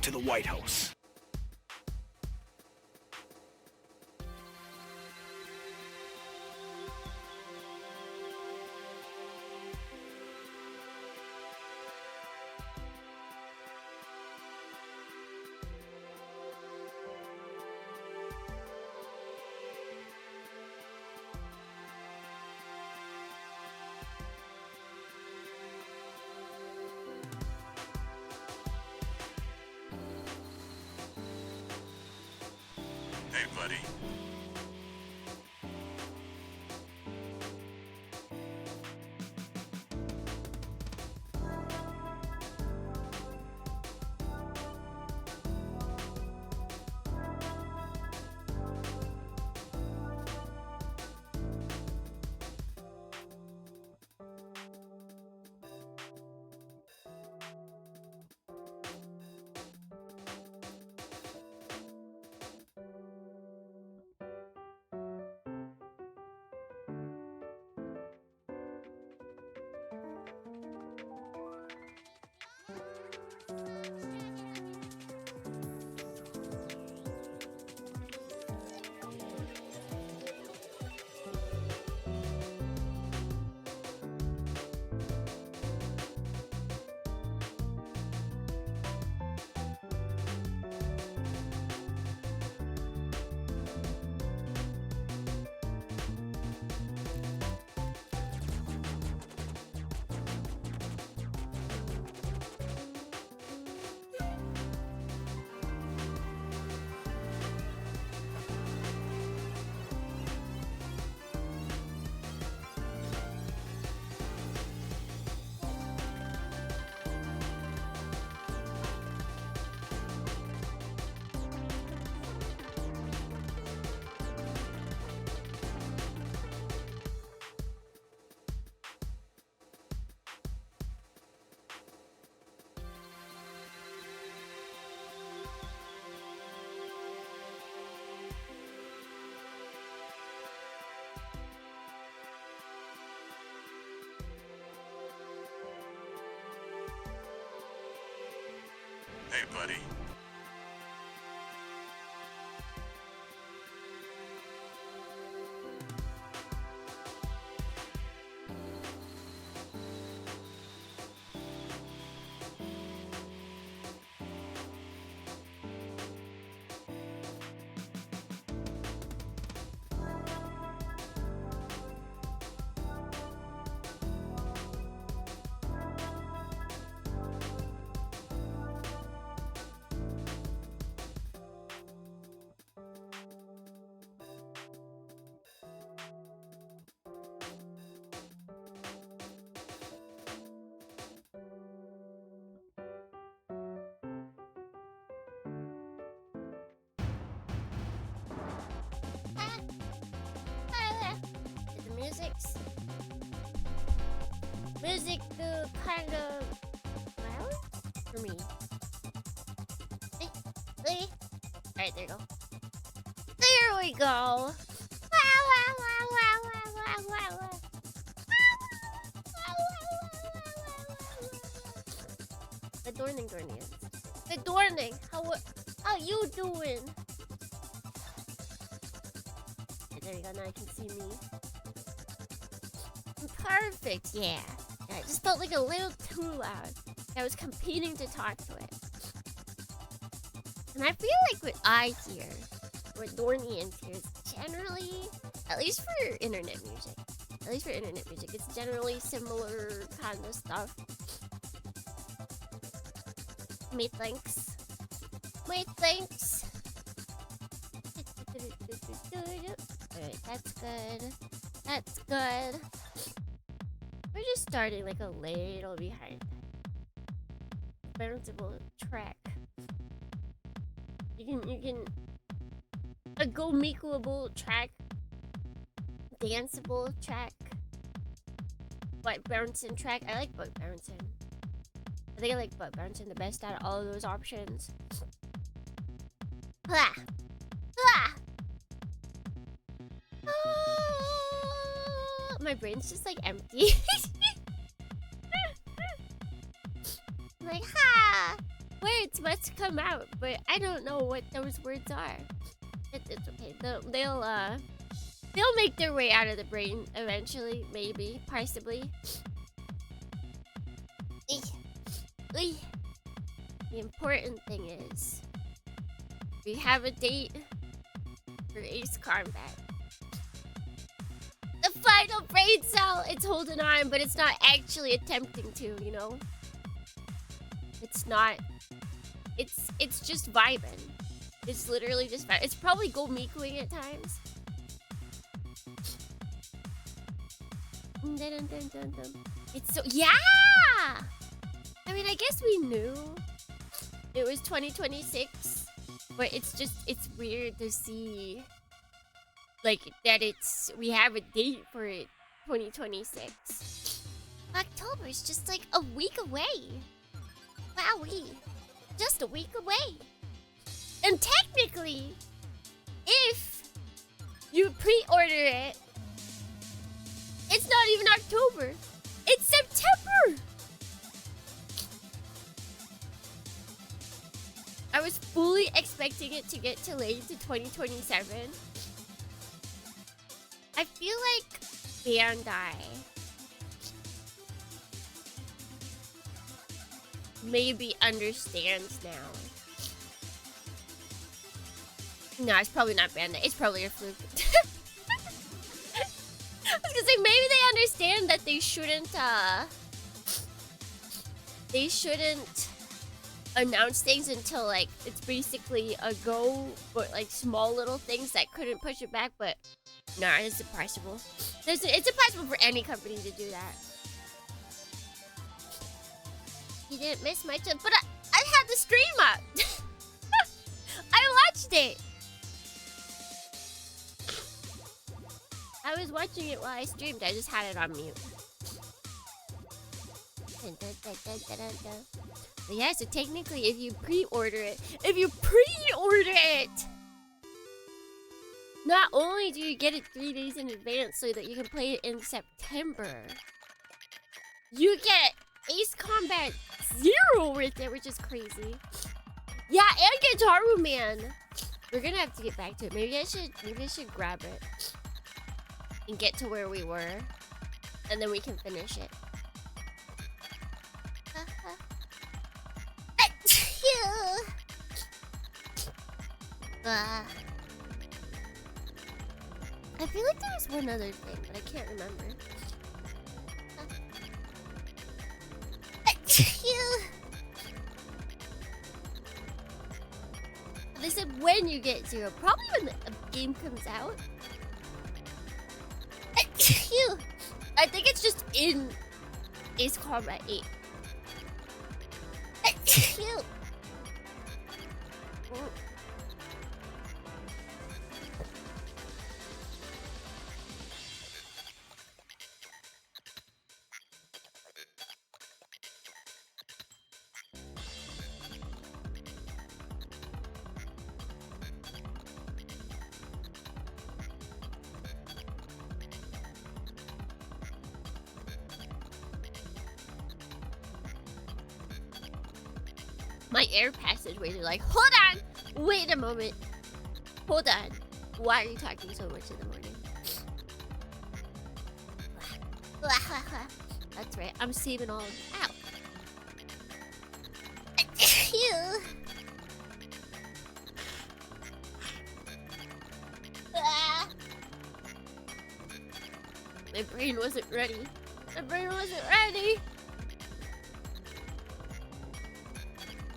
to the White House. Hey, buddy. Hey, buddy. The music kind of loud for me. Alright, there you go. There we go. Good morning. How you doing? There you go, now I can see me. Perfect, yeah. It just felt like a little too loud. I was competing to talk to it. And I feel like what I hear, what Dornians hear, is generally, at least for internet music, it's generally similar kind of stuff. Methinks. Alright, that's good. We're just starting like a little behind. Bounceable track. You can a go makeable track. Danceable track. Butt bouncing track. I like butt bouncing. I think I like butt bouncing the best out of all of those options. Ah. Ah. My brain's just like empty. I'm like, ha! words must come out, but I don't know what those words are. It's okay. They'll make their way out of the brain eventually, maybe, possibly. The important thing is we have a date for Ace Combat. The final brain cell, it's holding on, but it's not actually attempting to, you know? It's not. It's just vibing. It's literally just vibing. It's probably Gomikuing at times. It's so, yeah! I mean, I guess we knew it was 2026, but it's weird to see, like, that we have a date for it, 2026. October's just like a week away. Wowee. Just a week away. And technically, if you pre-order it, it's not even October. It's September. I was fully expecting it to get delayed to 2027. I feel like Bandai maybe understands now. No, it's probably not Bandai. It's probably a fluke. I was gonna say, maybe they understand that they shouldn't announce things until, like, it's basically a go, but, like, small little things that couldn't push it back, but nah, it's impossible. It's impossible for any company to do that. You didn't miss much of, but I had the stream up. I watched it. I was watching it while I streamed. I just had it on mute. But yeah, so technically, if you pre-order it, not only do you get it 3 days in advance so that you can play it in September, you get Ace Combat 0 with it, which is crazy. Yeah, and Gitaru Man. We're gonna have to get back to it. Maybe I should grab it and get to where we were, and then we can finish it. I feel like there was one other thing, but I can't remember. They said when you get 0, probably when the game comes out. I think it's just in Ace Combat 8. My air passageways are like, hold on! Wait a moment. Hold on. Why are you talking so much in the morning? That's right. I'm saving all of it out. My brain wasn't ready. My brain wasn't ready.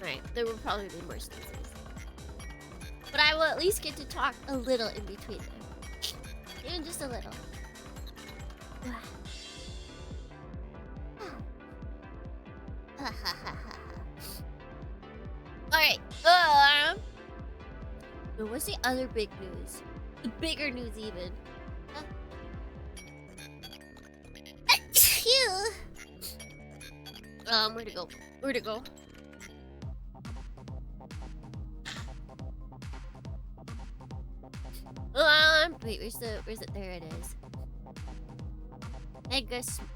Right, there will probably be more sneezes. But I will at least get to talk a little in between them. Even just a little. Alright, what's the other big news? The bigger news even. Where'd it go? Where'd it go? Wait, where's it? There it is.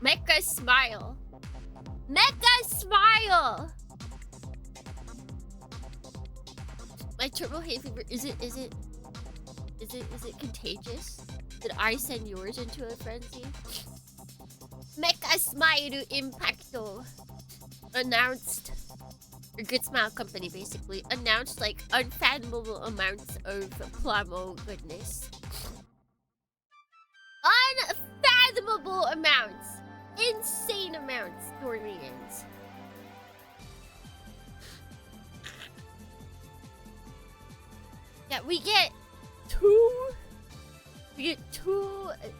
Mecha smile. Mecha smile! My turbo hay fever, is it contagious? Did I send yours into a frenzy? Mecha Smile Impacto announced, or Good Smile Company basically, announced like unfathomable amounts of Plamo goodness. Unfathomable amounts! Insane amounts, Dorians. Yeah, we get two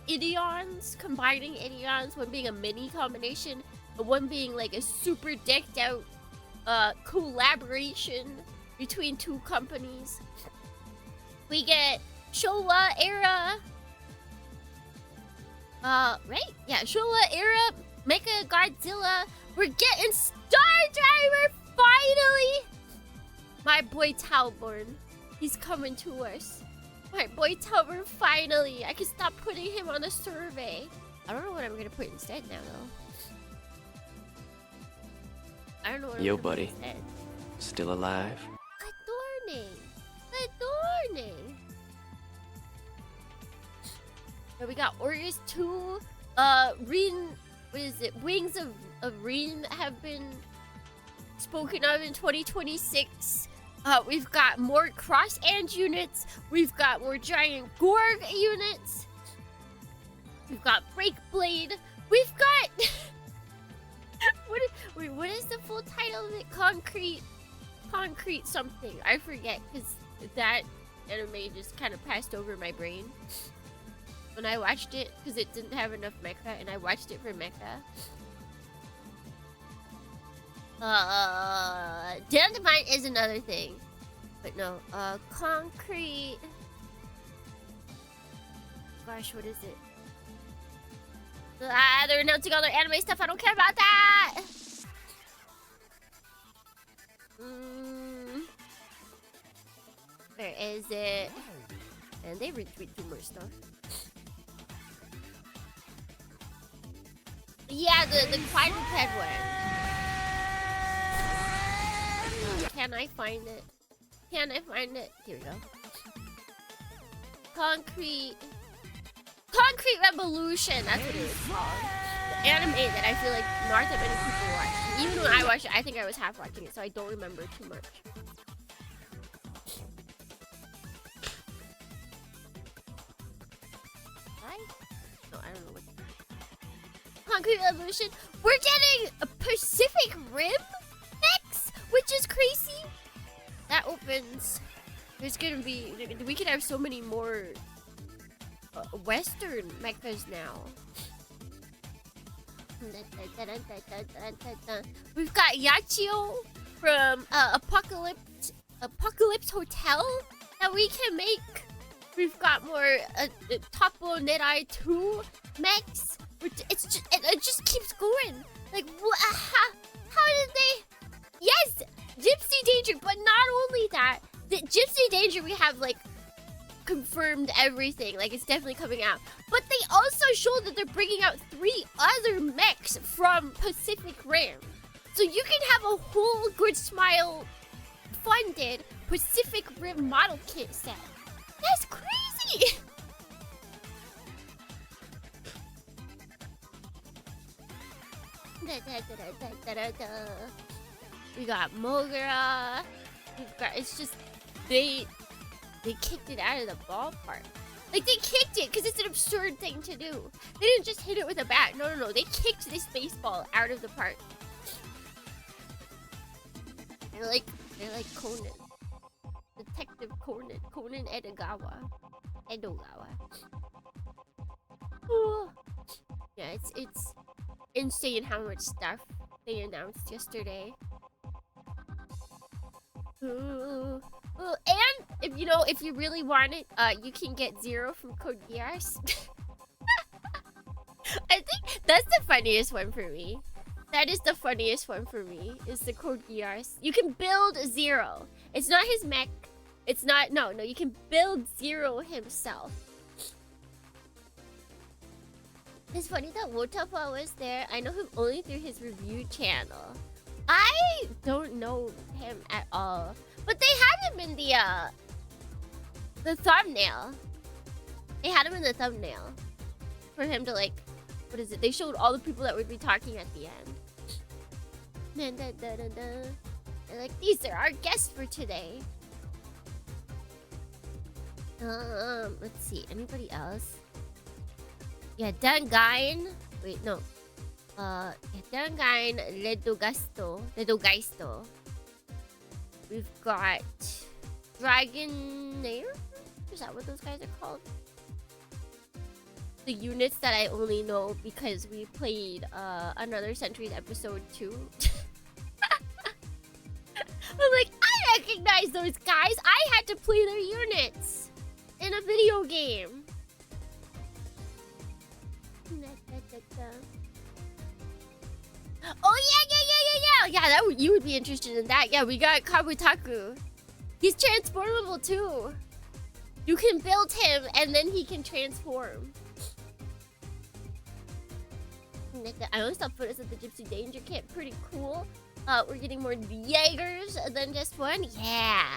Idions, combining Idions, one being a mini combination, and one being like a super decked out collaboration between two companies. We get Showa era. Right? Yeah, Showa era Mecha Godzilla. We're getting Star Driver finally! My boy Talborn. He's coming to us. My boy Talborn finally. I can stop putting him on a survey. I don't know what I'm gonna put instead now though. I don't know what I'm gonna buddy. put instead. Still alive? Adorning. Adorning. So we got Orcus 2. Rin, what is it? Wings of Rin have been spoken of in 2026. We've got more cross-and what We've got more giant Gorg units. We've got Breakblade. We've got what is the full title of it? Concrete something. I forget because that anime just kind of passed over my brain when I watched it because it didn't have enough mecha, and I watched it for mecha. Dandelion is another thing. But no, concrete. Gosh, what is it? They're announcing all their anime stuff. I don't care about that. Where is it? And they retweet too much stuff. Yeah, the quadruped one. Can I find it? Can I find it? Here we go. Concrete Revolution. That's what it is called. The anime that I feel like not that many people watch. Even when I watched it, I think I was half watching it, so I don't remember too much. No, I don't know what. Concrete Revolution. We're getting a Pacific Rim next, which is crazy. That opens. There's gonna be. We could have so many more Western mechas now. We've got Yachio from Apocalypse Hotel that we can make. We've got more Topo Nedai 2 mechs. It just keeps going. Like, how did they? Yes, Gypsy Danger, but not only that. The Gypsy Danger, we have like confirmed everything. Like, it's definitely coming out. But they also showed that they're bringing out 3 other mechs from Pacific Rim. So you can have a whole Good Smile funded Pacific Rim model kit set. That's crazy! We got Mogura. We've got, it's just, they kicked it out of the ballpark. Like, they kicked it because it's an absurd thing to do. They didn't just hit it with a bat. No. They kicked this baseball out of the park. They're like Conan. Detective Conan Edogawa. Yeah, it's insane how much stuff they announced yesterday. And if you really want it, you can get 0 from Code Geass. I think that's the funniest one for me. That is the funniest one for me, is the Code Geass. You can build 0. It's not his mech. It's not, no, you can build 0 himself. It's funny that Wotafa was there. I know him only through his review channel. I don't know him at all. But they had him in the thumbnail. They had him in the thumbnail for him to like, what is it? They showed all the people that would be talking at the end. Dun, dun, dun, dun, dun. They're like, these are our guests for today. Let's see. Anybody else? Yeah, Dangain. Wait, no. Yeah, Dangain, Ledogaisto. We've got Dragonair? Is that what those guys are called? The units that I only know because we played Another Centuries episode 2. I'm like, I recognize those guys. I had to play their units in a video game. Oh yeah, that you would be interested in that. Yeah, we got Kabutaku. He's transformable too. You can build him and then he can transform. I always thought photos of the Gypsy Danger kit pretty cool. We're getting more Jaegers than just one. Yeah,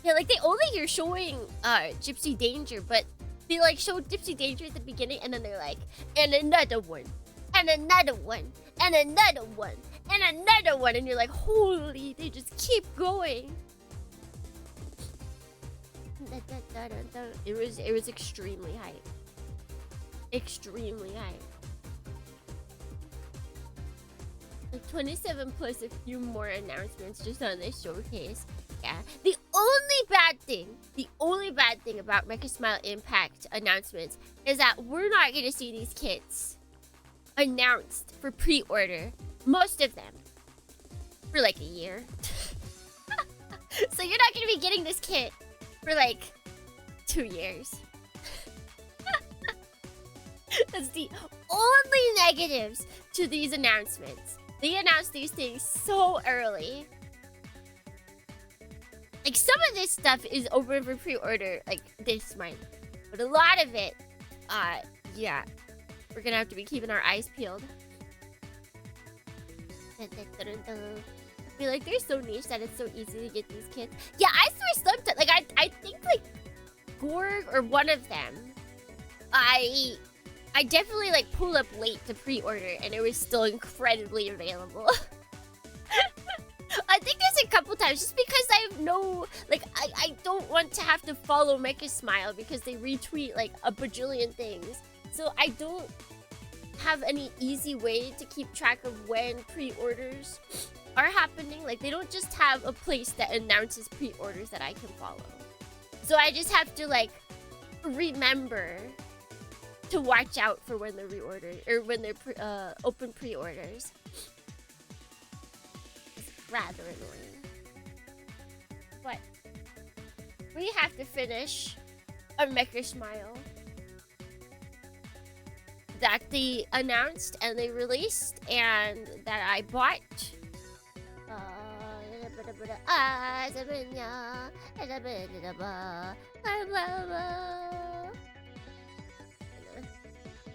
like they only are showing Gypsy Danger, but they like showed Gypsy Danger at the beginning and then they're like, and another one, and another one, and another one, and another one, and you're like, holy, they just keep going. It was extremely hype. Extremely hype. Like 27 plus a few more announcements just on this showcase. Yeah. The only bad thing about Mecha Smile Impact announcements is that we're not gonna see these kits announced for pre-order. Most of them. For like a year. So you're not gonna be getting this kit for like 2 years. That's the only negatives to these announcements. They announced these things so early. Like some of this stuff is over for pre-order like this month. But a lot of it, yeah. We're gonna have to be keeping our eyes peeled. I feel like they're so niche that it's so easy to get these kits. Yeah, I swear sometimes, like I think like Gorg or one of them, I definitely like pulled up late to pre-order and it was still incredibly available. I think there's a couple times just because I have no, like, I don't want to have to follow Mecha Smile because they retweet like a bajillion things. So I don't have any easy way to keep track of when pre-orders are happening. Like they don't just have a place that announces pre-orders that I can follow. So I just have to like remember to watch out for when they're reordered or when they're open pre-orders. It's rather annoying. But we have to finish a Mecha Smile that they announced and they released and that I bought.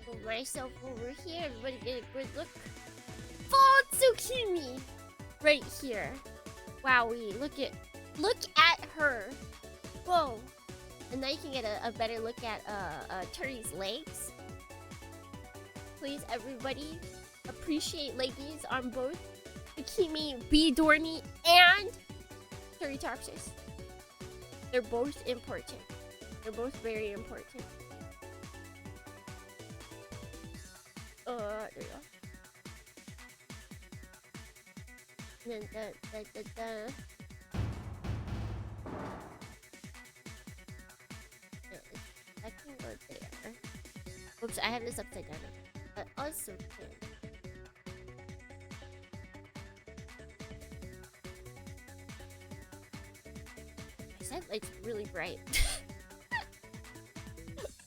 Put myself over here. Everybody get a good look. Full Tsukimi right here. Wowie, look at her. Whoa. And now you can get a better look at Turi's legs. Please, everybody, appreciate leggies on both Tsukimi, B. Dorney, and Turritopsis. They're both important. They're both very important. There you go. I can go there. Oops, I have this upside down. But also can. That light's really bright.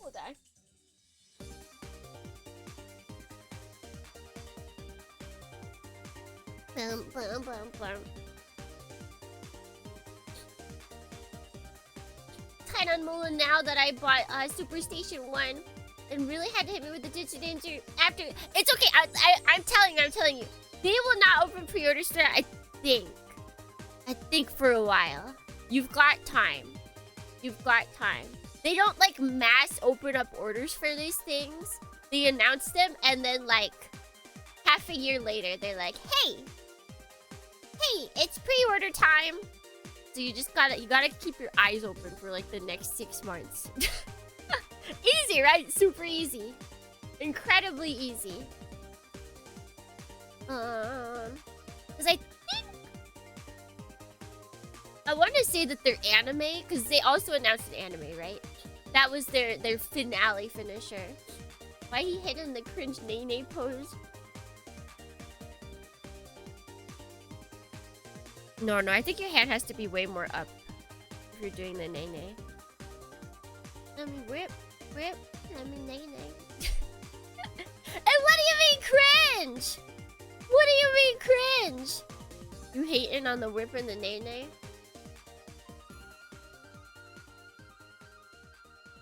Hold on. Tight on Mullen now that I bought Super Station 1 and really had to hit me with the Gypsy Danger after. It's okay, I'm telling you. They will not open pre-orders today, I I think for a while. You've got time. You've got time. They don't like mass open up orders for these things. They announce them and then like half a year later they're like, hey, it's pre-order time. So you gotta keep your eyes open for like the next 6 months. Easy, right? Super easy. Incredibly easy. Cause I want to say that they're anime, because they also announced an anime, right? That was their finale finisher. Why he hitting the cringe nay pose? No, I think your hand has to be way more up if you're doing the nay. Let me whip, let me nay. And what do you mean cringe? What do you mean cringe? You hating on the whip and the nay?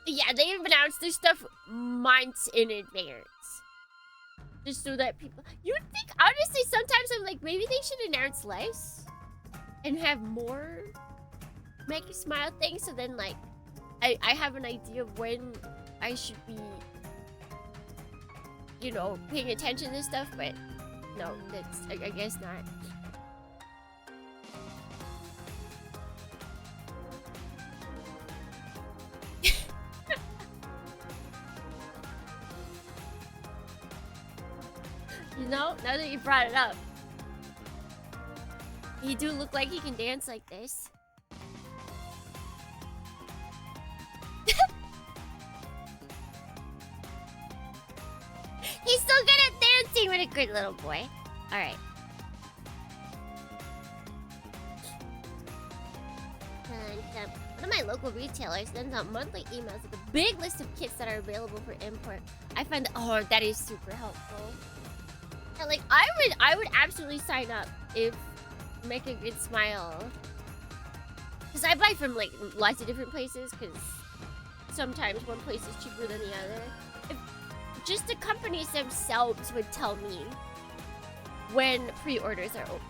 Yeah, they've announced this stuff months in advance. Just so that people... You would think, honestly, sometimes I'm like, maybe they should announce less. And have more Make You Smile things. So then, like, I have an idea of when I should be, you know, paying attention to stuff. But, no, that's... I guess not. You know, now that you brought it up, he do look like he can dance like this. He's so good at dancing. What a good little boy. All right. One of my local retailers sends out monthly emails with a big list of kits that are available for import. I find that, oh, that is super helpful. And like, I would absolutely sign up if Make a Good Smile. Because I buy from like lots of different places, because sometimes one place is cheaper than the other. If just the companies themselves would tell me when pre-orders are open.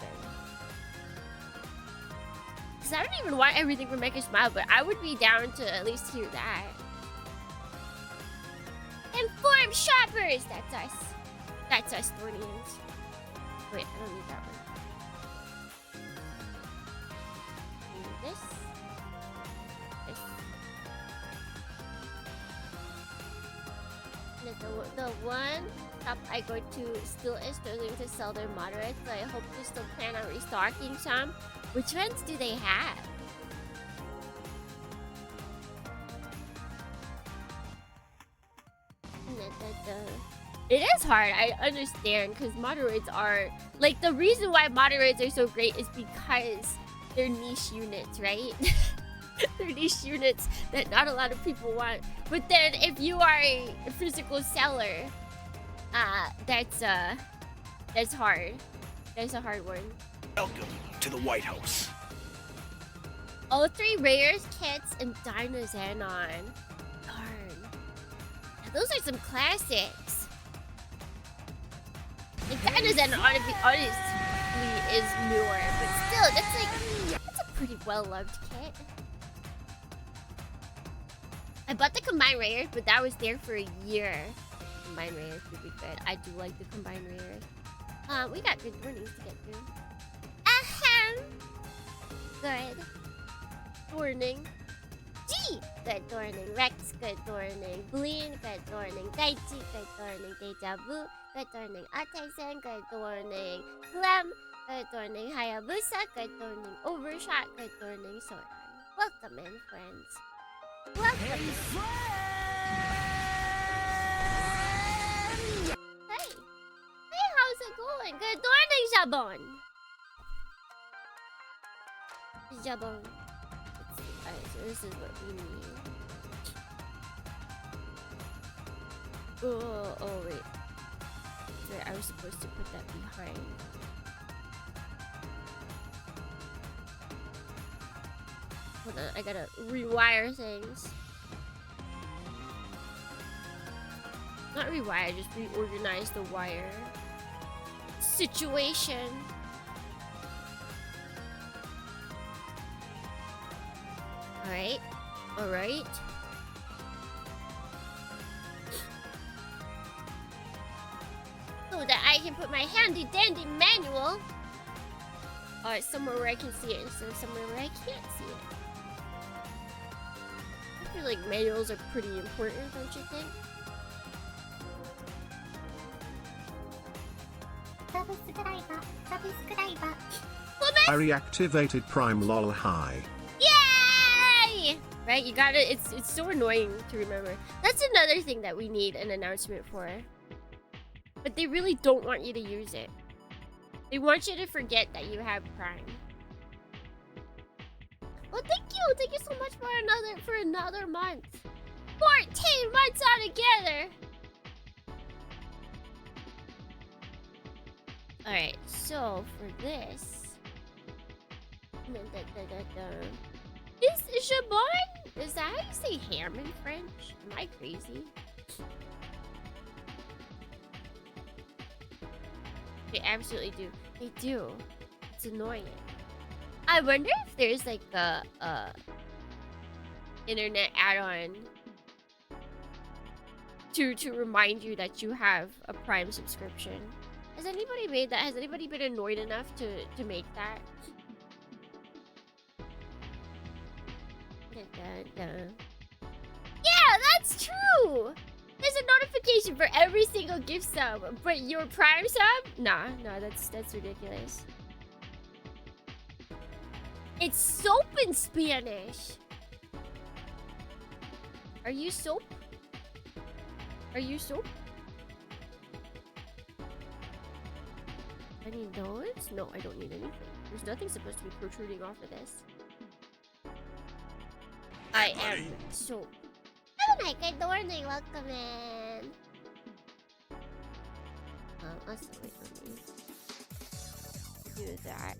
Because I don't even want everything from Make a Smile, but I would be down to at least hear that. Informed shoppers! That's us. That's us, Thornians. Wait, I don't need that one. Need this. The one shop I go to still is struggling to sell their moderates, so I hope to still plan on restocking some. Which ones do they have? It is hard, I understand, because moderates are... Like, the reason why moderates are so great is because they're niche units, right? They're niche units that not a lot of people want. But then, if you are a physical seller, that's hard. That's a hard one. Welcome to the White House. All 3 rares, kits, and Dyna Xenon. Darn. Those are some classics. Like, Dyna Xenon honestly is newer, but still, that's a pretty well-loved kit. I bought the combined rares, but that was there for a year. Combined rares would be good. I do like the combined rares. We got good warnings to get through. Ahem. Good. Warning. G. Good warning. Rex. Good warning. Bleen. Good warning. Daichi. Good warning. Deja Vu. Good warning. Atesen. Good warning. Clem. Good warning. Hayabusa. Good warning. Overshot. Good warning. Soran. Welcome in, friends. Welcome. Hey, hey, how's it going? Good morning, Jabon. Jabon. Alright, so this is what we need. Oh wait. Sorry, I was supposed to put that behind. Hold on, I gotta rewire things. Not rewire, just reorganize the wire situation. Alright. Alright. So that I can put my handy dandy manual somewhere where I can see it instead of somewhere where I can't see it. I feel like manuals are pretty important, don't you think? I reactivated Prime lol hi. Yay! Right, you got it. It's so annoying to remember. That's another thing that we need an announcement for. But they really don't want you to use it. They want you to forget that you have Prime. Well, thank you. Thank you so much for another month. 14 months all together. Alright, so for this. Is Chabon? Is that how you say ham in French? Am I crazy? They absolutely do. They do. It's annoying. I wonder if there's like a internet add-on to remind you that you have a Prime subscription. Has anybody made that? Has anybody been annoyed enough to make that? Yeah, that's true! There's a notification for every single gift sub, but your Prime sub? Nah, that's ridiculous. It's soap in Spanish. Are you soap? Are you soap? I need those? No, I don't need anything. There's nothing supposed to be protruding off of this. I am soap. Oh my god, morning, welcome in. Let's wait for me. Do that.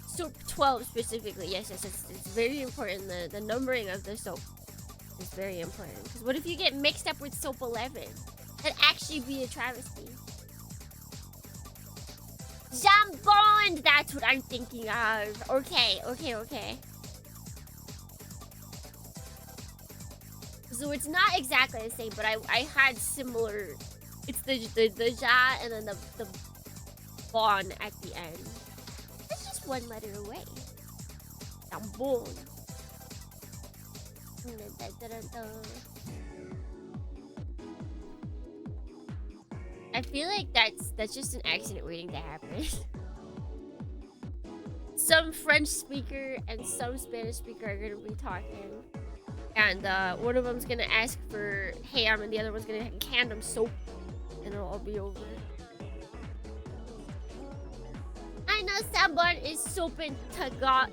Soap 12 specifically. Yes, it's very important. The numbering of the soap is very important. Because what if you get mixed up with soap 11? That'd actually be a travesty. Jambon! That's what I'm thinking of. Okay. So it's not exactly the same, but I had similar. It's the ja and then the bon at the end. That's just one letter away. Jambon. I feel like that's just an accident waiting to happen. Some French speaker and some Spanish speaker are gonna be talking, and one of them's gonna ask for ham, and the other one's gonna hand them soap, and it'll all be over. I know someone is soap in Tagalog.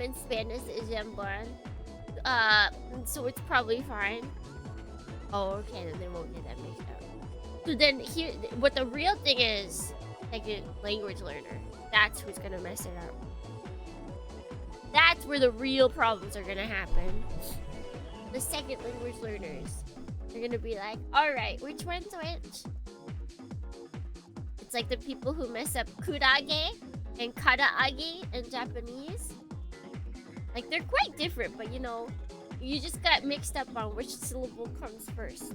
In Spanish is jambon. So it's probably fine. Oh, okay, then they won't get that mixed up. So then here, what the real thing is, like a language learner. That's who's gonna mess it up. That's where the real problems are gonna happen. The second language learners. They're gonna be like, alright, which one's which? It's like the people who mess up kurage and karaage in Japanese. Like, they're quite different, but you know, you just got mixed up on which syllable comes first.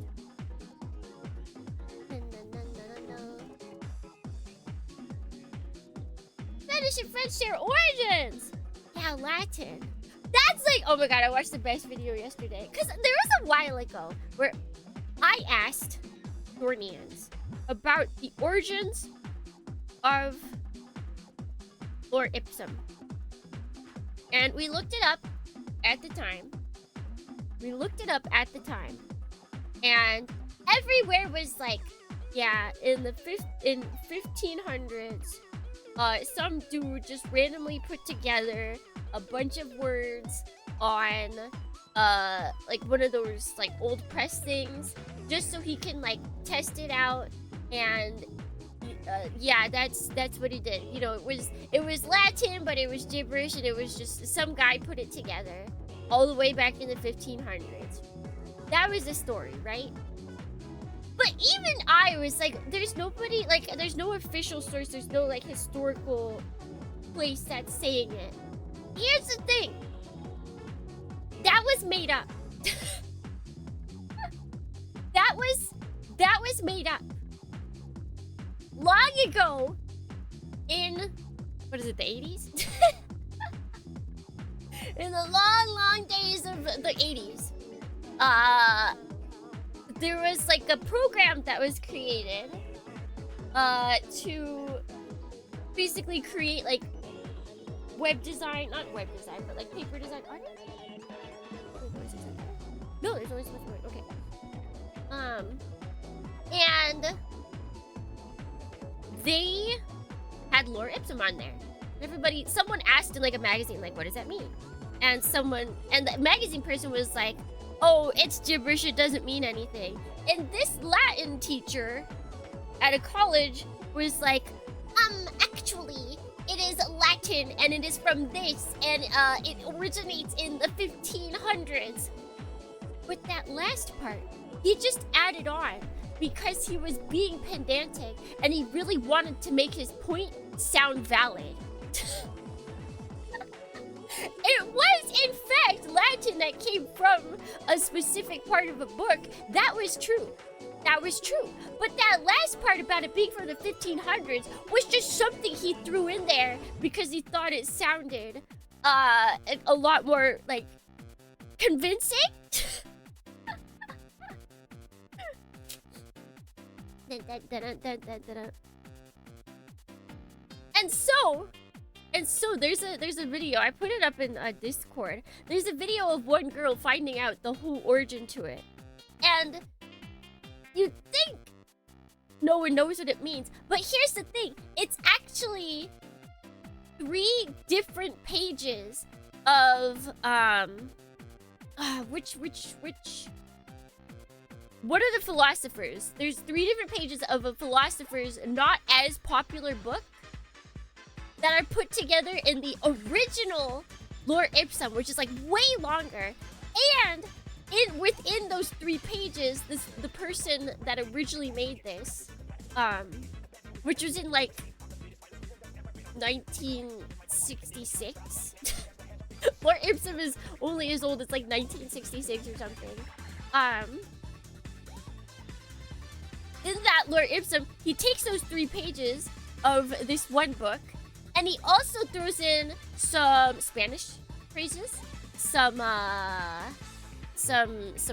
Spanish and French share origins! Yeah, Latin. That's like, oh my god, I watched the best video yesterday. Because there was a while ago where I asked Dornians about the origins of Lord Ipsum. And we looked it up at the time. And everywhere was like, yeah, in 1500s, some dude just randomly put together a bunch of words on like one of those like old press things, just so he can like test it out and yeah, that's what he did. You know, it was Latin, but it was gibberish, and it was just some guy put it together all the way back in the 1500s. That was the story, right? But even I was like, there's nobody, like, there's no official source, there's no, like, historical place that's saying it. Here's the thing. That was made up. That was made up. Long ago, in, what is it, the 80s? In the long days of the 80s, there was like a program that was created to basically create like web design, not web design, but like paper design. No, there's always so much more. Okay. And they had Lore Ipsum on there. Someone asked in like a magazine, like, what does that mean? And the magazine person was like, oh, it's gibberish, it doesn't mean anything. And this Latin teacher at a college was like, actually, it is Latin, and it is from this, and it originates in the 1500s. But that last part, he just added on because he was being pedantic, and he really wanted to make his point sound valid. It was, in fact, Latin that came from a specific part of a book. That was true. That was true. But that last part about it being from the 1500s was just something he threw in there because he thought it sounded a lot more, like, convincing. And so there's a video. I put it up in Discord. There's a video of one girl finding out the whole origin to it. And you'd think no one knows what it means. But here's the thing. It's actually 3 different pages of what are the philosophers? There's 3 different pages of a philosopher's not as popular book that are put together in the original Lore Ipsum, which is like way longer. And within those 3 pages, the person that originally made this, which was in like 1966. Lore Ipsum is only as old as like 1966 or something. In that Lore Ipsum, he takes those 3 pages of this one book, and he also throws in some Spanish phrases, some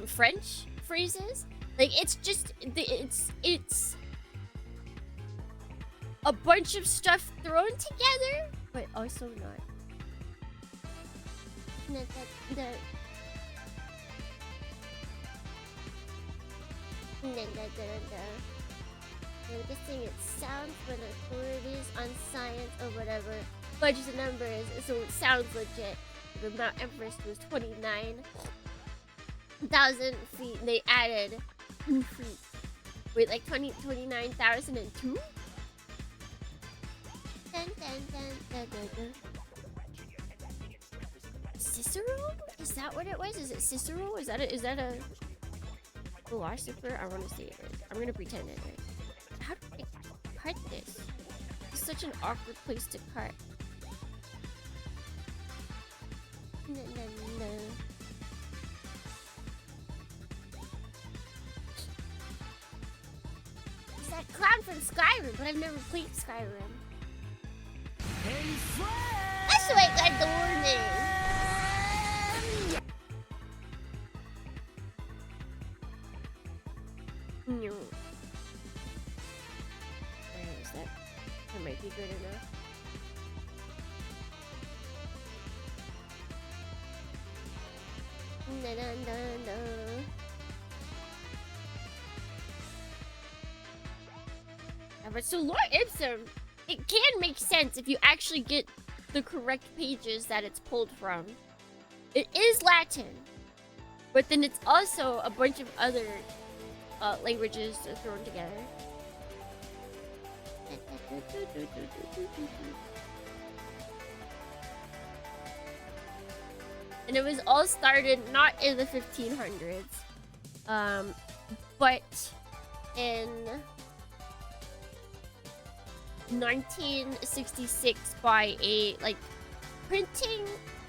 French phrases. Like, it's just, it's a bunch of stuff thrown together, but also not. This thing, it sounds when authorities on science or whatever fudge the numbers, so it sounds legit. The Mount Everest was 29,000 feet. They added 2 feet. Wait, like 29,002? Cicero? Is that what it was? Is it Cicero? Is that a philosopher? I want to see it. I'm gonna pretend it. Right? How do I cut this? It's such an awkward place to cut. No. It's that clown from Skyrim, but I've never played Skyrim. That's the way I got the warning. No. That might be good enough. No. Yeah, but so Lore Ipsum, it can make sense if you actually get the correct pages that it's pulled from. It is Latin, but then it's also a bunch of other languages thrown together. And it was all started not in the 1500s, but in 1966 by a like printing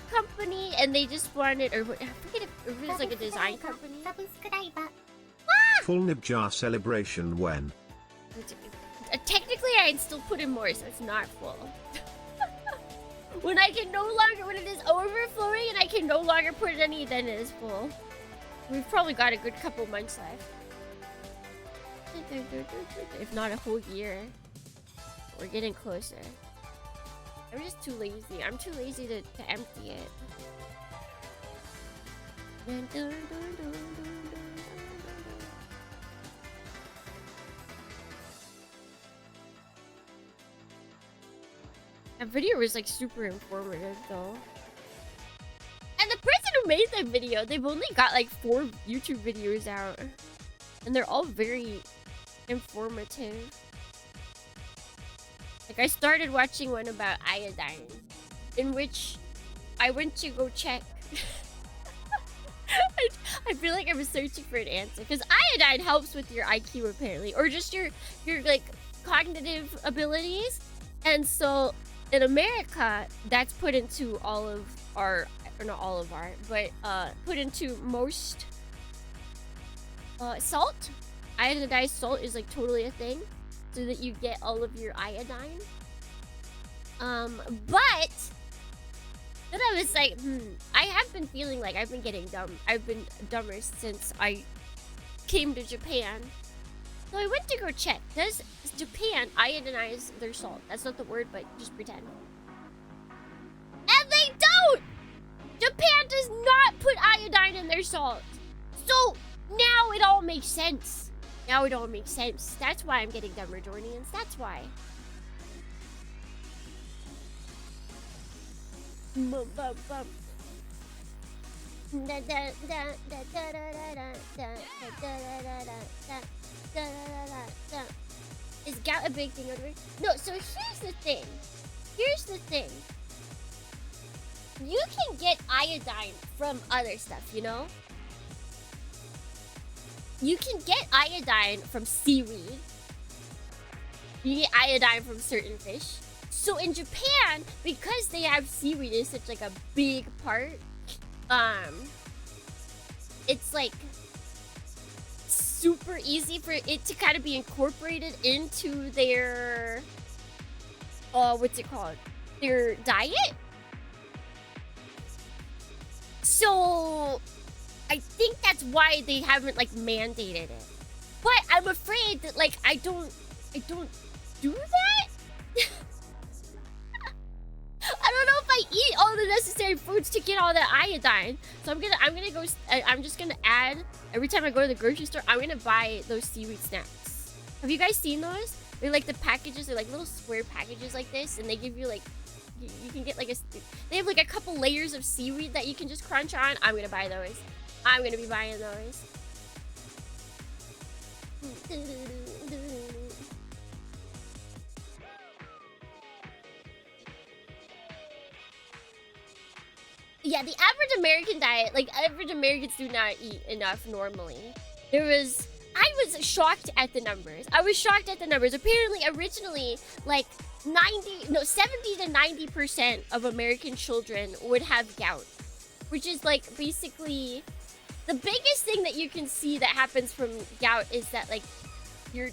company, and they just wanted, or I forget if it was like a design company. Full nib jar celebration when? Technically, I'd still put in more, so it's not full. When I can no longer, when it is overflowing and I can no longer put it any, then it is full. We've probably got a good couple months left. If not a whole year. We're getting closer. I'm just too lazy. I'm too lazy to empty it. That video was like super informative though. And the person who made that video, they've only got like 4 YouTube videos out. And they're all very informative. Like I started watching one about iodine, in which I went to go check. I feel like I was searching for an answer, because iodine helps with your IQ apparently, or just your like cognitive abilities. And so in America, that's put into all of our, or not all of our, but put into most salt. Iodized salt is like totally a thing, so that you get all of your iodine. But then I was like, I have been feeling like I've been getting dumb. I've been dumber since I came to Japan. So I went to go check. Does Japan iodinize their salt? That's not the word, but just pretend. And they don't! Japan does not put iodine in their salt. So now it all makes sense. Now it all makes sense. That's why I'm getting dumber, Jornians. That's why. Is gout a big thing over here? No, so here's the thing. Here's the thing. You can get iodine from other stuff, you know? You can get iodine from seaweed. You get iodine from certain fish. So in Japan, because they have seaweed is such like a big part, it's like super easy for it to kind of be incorporated into their what's it called? Their diet. So I think that's why they haven't like mandated it. But I'm afraid that like I don't do that. I don't know if I eat all the necessary foods to get all that iodine. So I'm just gonna add, every time I go to the grocery store, I'm gonna buy those seaweed snacks. Have you guys seen those? They're like the packages, they're like little square packages like this, and they give you like, you can get like they have like a couple layers of seaweed that you can just crunch on. I'm gonna buy those. I'm gonna be buying those. Yeah, the average American diet, like average Americans do not eat enough normally. I was shocked at the numbers. Apparently, originally, like 70 to 90% of American children would have gout, which is like basically the biggest thing that you can see that happens from gout is that like the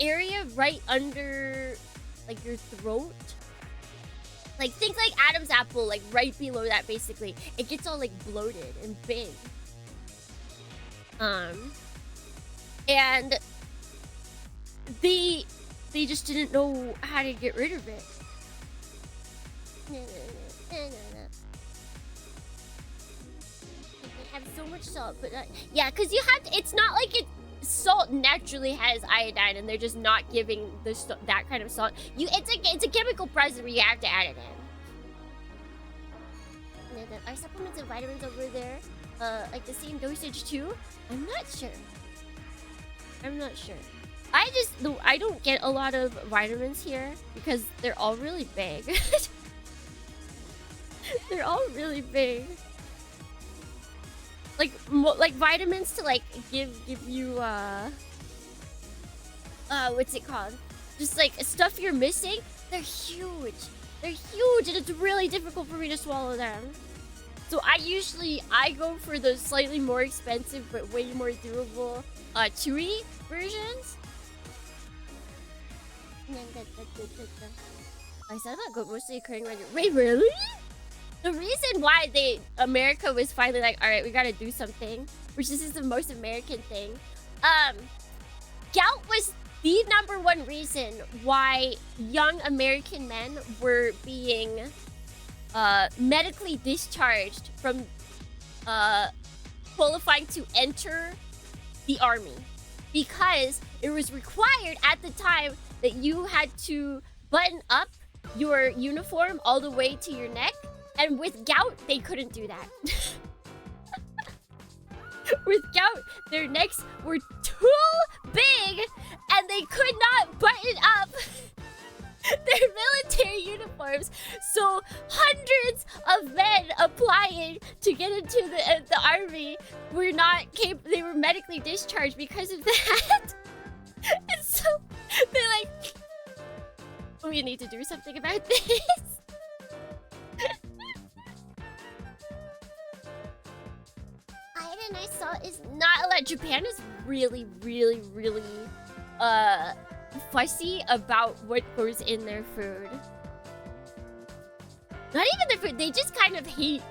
area right under like your throat, like think like Adam's apple, like right below that, basically it gets all like bloated and big. And they just didn't know how to get rid of it. They have so much salt, but yeah, because you have to, it's not like salt naturally has iodine and they're just not giving that kind of salt. It's a chemical process where you have to add it in. Are supplements and vitamins over there like the same dosage too? I'm not sure. I don't get a lot of vitamins here because they're all really big. They're all really big. Like vitamins to like give you what's it called? Just like stuff you're missing. They're huge. They're huge, and it's really difficult for me to swallow them. So I go for the slightly more expensive but way more durable chewy versions. I said that goat mostly occurring around your... Wait, really? The reason why America was finally like, all right, we gotta do something, which this is the most American thing. Gout was the #1 reason why young American men were being medically discharged from qualifying to enter the army, because it was required at the time that you had to button up your uniform all the way to your neck, and with gout they couldn't do that. With gout, their necks were too big and they could not button up their military uniforms. So hundreds of men applying to get into the army were not capable. They were medically discharged because of that. And so they're like, we need to do something about this. Iron I saw is not allowed. Japan is really, really, really fussy about what goes in their food. Not even their food, they just kind of hate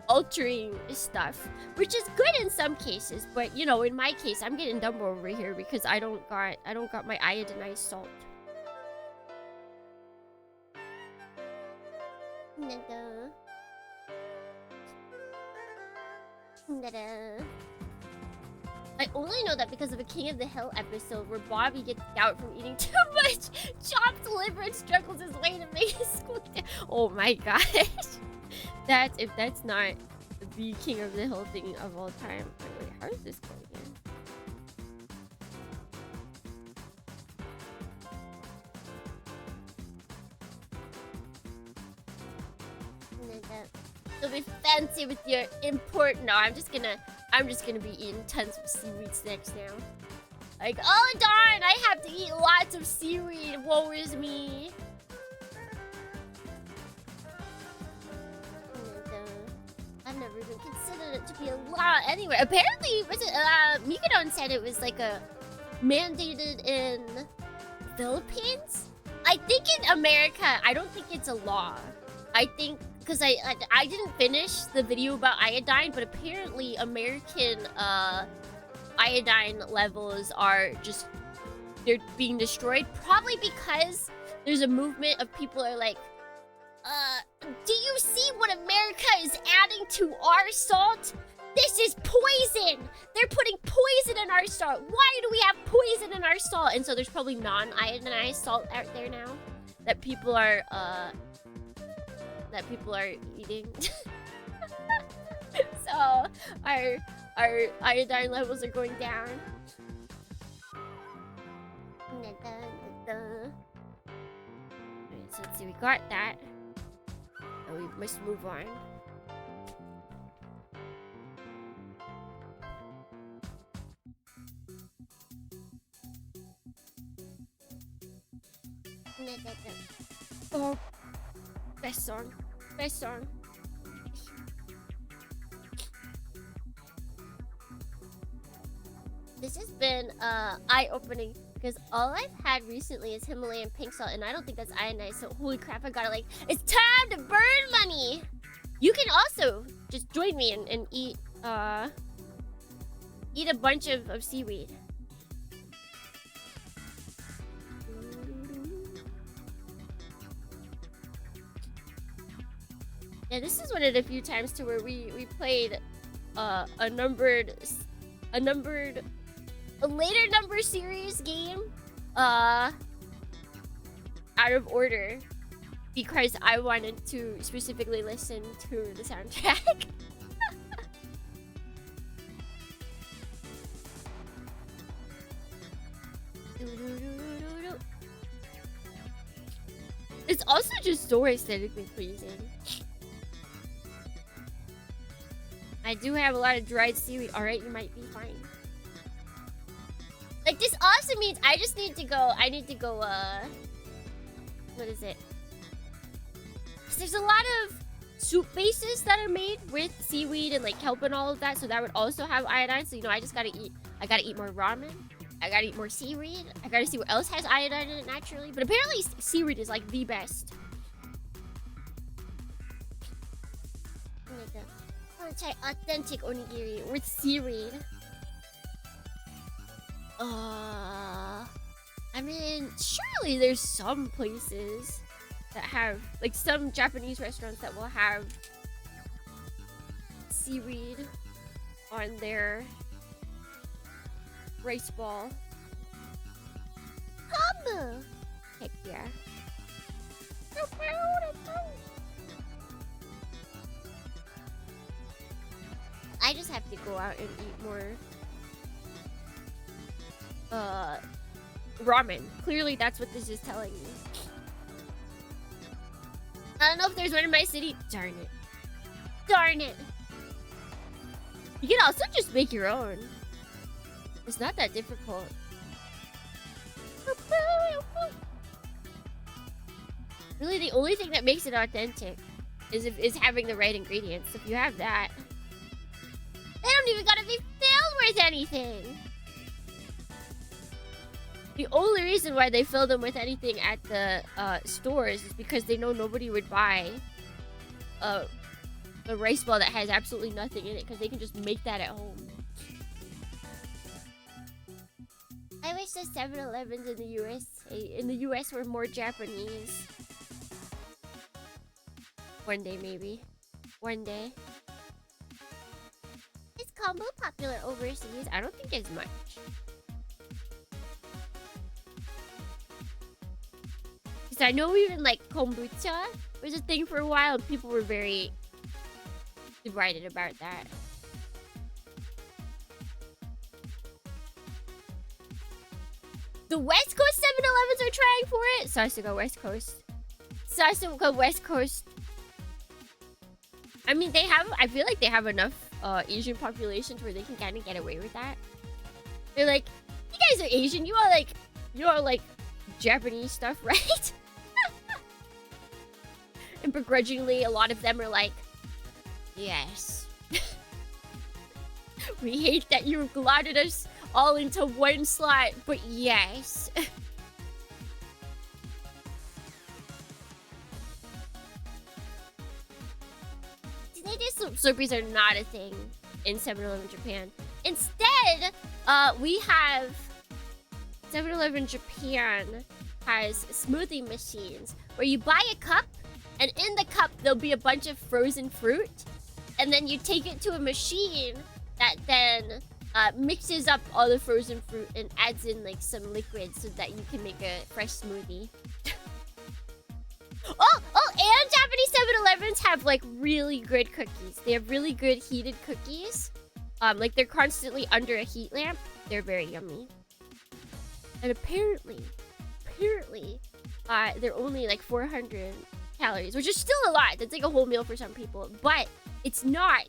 altering stuff, which is good in some cases, but you know, in my case, I'm getting dumb over here because I don't got my iodinized salt. I only know that because of a King of the Hill episode where Bobby gets gout from eating too much chopped liver and struggles his way to make his school. Oh my gosh. If that's not the King of the Hill thing of all time. Wait, how does this go again? You'll be fancy with your import. No, I'm just gonna be eating tons of seaweed snacks now. Like, oh darn, I have to eat lots of seaweed. Woe is me. I've never even considered it to be a law anywhere. Apparently, was it? Mikadon said it was like a mandated in Philippines. I think in America, I don't think it's a law. I think because I didn't finish the video about iodine, but apparently American iodine levels are just, they're being destroyed, probably because there's a movement of people are like, do you see what America is adding to our salt? This is poison! They're putting poison in our salt. Why do we have poison in our salt? And so there's probably non-iodinized salt out there now that people are eating. So our iodine levels are going down. Alright, so let's see, we got that. And we must move on. Oh, best song. Best song. This has been eye-opening because all I've had recently is Himalayan pink salt, and I don't think that's ionized. So holy crap, I gotta it's time to burn money. You can also just join me and eat a bunch of seaweed. Yeah, this is one of the few times to where we played a later number series game out of order because I wanted to specifically listen to the soundtrack. just so aesthetically pleasing. I do have a lot of dried seaweed. Alright, you might be fine. Like, this also means I just need to go... I need to go, what is it? 'Cause there's a lot of soup bases that are made with seaweed and, like, kelp and all of that. So that would also have iodine. So, you know, I just gotta eat... I gotta eat more ramen. I gotta eat more seaweed. I gotta see what else has iodine in it naturally. But apparently, seaweed is, like, the best. I want to try authentic onigiri with seaweed. I mean, surely there's some places that have, like, some Japanese restaurants that will have seaweed on their rice ball. Combo! Heck yeah. I just have to go out and eat more ramen. Clearly that's what this is telling me. I don't know if there's one in my city. Darn it. Darn it. You can also just make your own. It's not that difficult. Really, the only thing that makes it authentic is having the right ingredients. If you have that, they don't even gotta be filled with anything. The only reason why they fill them with anything at the stores is because they know nobody would buy a rice ball that has absolutely nothing in it, because they can just make that at home. I wish the 7-Elevens in the US were more Japanese. One day, maybe. One day. Is combo popular overseas? I don't think as much. Because I know even like kombucha was a thing for a while, and people were very divided about that. The West Coast 7-Elevens are trying for it. Sasuga West Coast. Sasuga West Coast. I mean, they have... I feel like they have enough Asian populations where they can kind of get away with that. They're like, you guys are Asian. You all like Japanese stuff, right? And begrudgingly, a lot of them are like, yes. We hate that you glotted us all into one slot, but yes. Slurpees are not a thing in 7-Eleven Japan. Instead, we have 7-Eleven Japan has smoothie machines where you buy a cup, and in the cup there'll be a bunch of frozen fruit, and then you take it to a machine that then mixes up all the frozen fruit and adds in like some liquid so that you can make a fresh smoothie. And Japanese 7-Elevens have like really good cookies. They have really good heated cookies. Like they're constantly under a heat lamp. They're very yummy. And apparently, they're only like 400 calories, which is still a lot. That's like a whole meal for some people. But it's not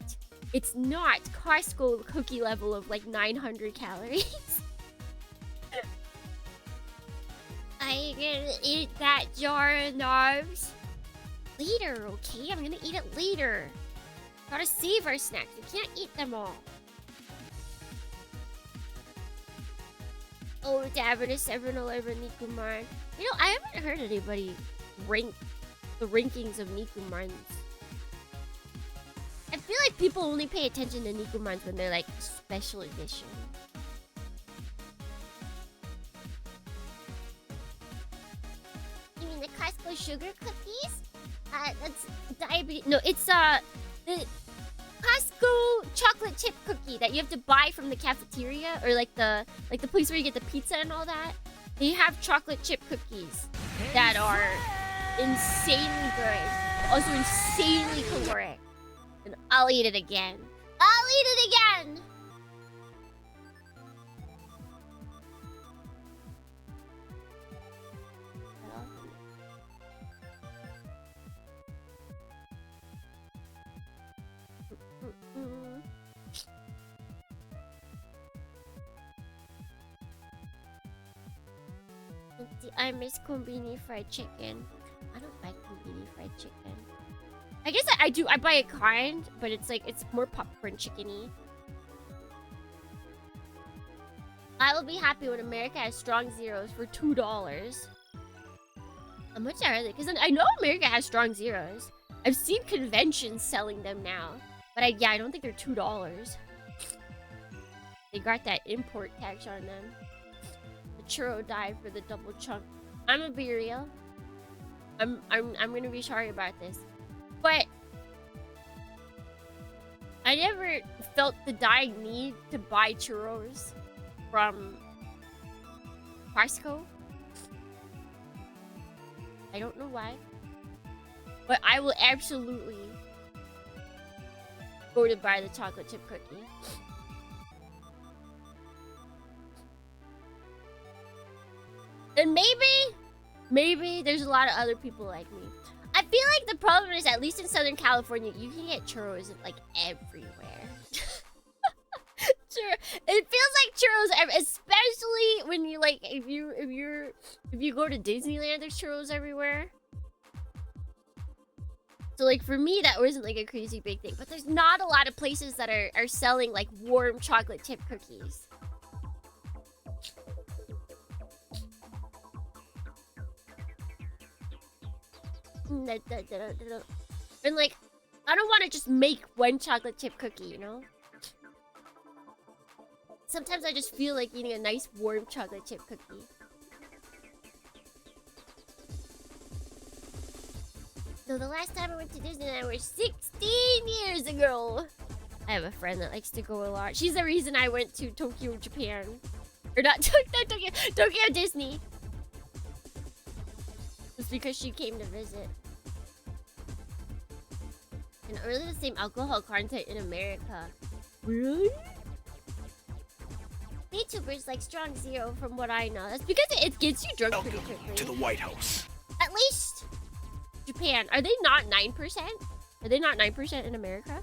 Costco cookie level of like 900 calories. I'm gonna eat that jar of knobs later, okay? I'm gonna eat it later. Gotta save our snacks. We can't eat them all. Oh, dabbing a 7-Eleven Nikuman. You know, I haven't heard anybody rank the rankings of Nikumans. I feel like people only pay attention to Nikumans when they're like special edition. You mean the Costco sugar cookies? That's diabetes. No, it's the Costco chocolate chip cookie that you have to buy from the cafeteria, or like the place where you get the pizza and all that. They have chocolate chip cookies that are insanely good, also insanely caloric. And I'll eat it again. I'll eat it again! See, I miss Combini fried chicken. I don't like Combini fried chicken. I guess I do. I buy a kind, but it's like it's more popcorn chickeny. I will be happy when America has strong zeros for $2. How much are they? Because I know America has strong zeros. I've seen conventions selling them now, but I don't think they're $2. They got that import tax on them. The churro died for the double chunk. I'm gonna be real. I'm gonna be sorry about this, but I never felt the dying need to buy churros from Costco. I don't know why, but I will absolutely go to buy the chocolate chip cookie. And maybe there's a lot of other people like me. I feel like the problem is, at least in Southern California, you can get churros like everywhere. Sure, it feels like churros, especially when you like if you go to Disneyland, there's churros everywhere. So like for me, that wasn't like a crazy big thing. But there's not a lot of places that are selling like warm chocolate chip cookies. And like, I don't want to just make one chocolate chip cookie, you know? Sometimes I just feel like eating a nice warm chocolate chip cookie. So the last time I went to Disneyland was 16 years ago. I have a friend that likes to go a lot. She's the reason I went to Tokyo, Japan. Or not Tokyo, Disney. It's because she came to visit. And really the same alcohol content in America. Really? VTubers like strong zero from what I know. That's because it gets you drunk pretty quickly. To the White House. At least Japan. Are they not 9%? Are they not 9% in America?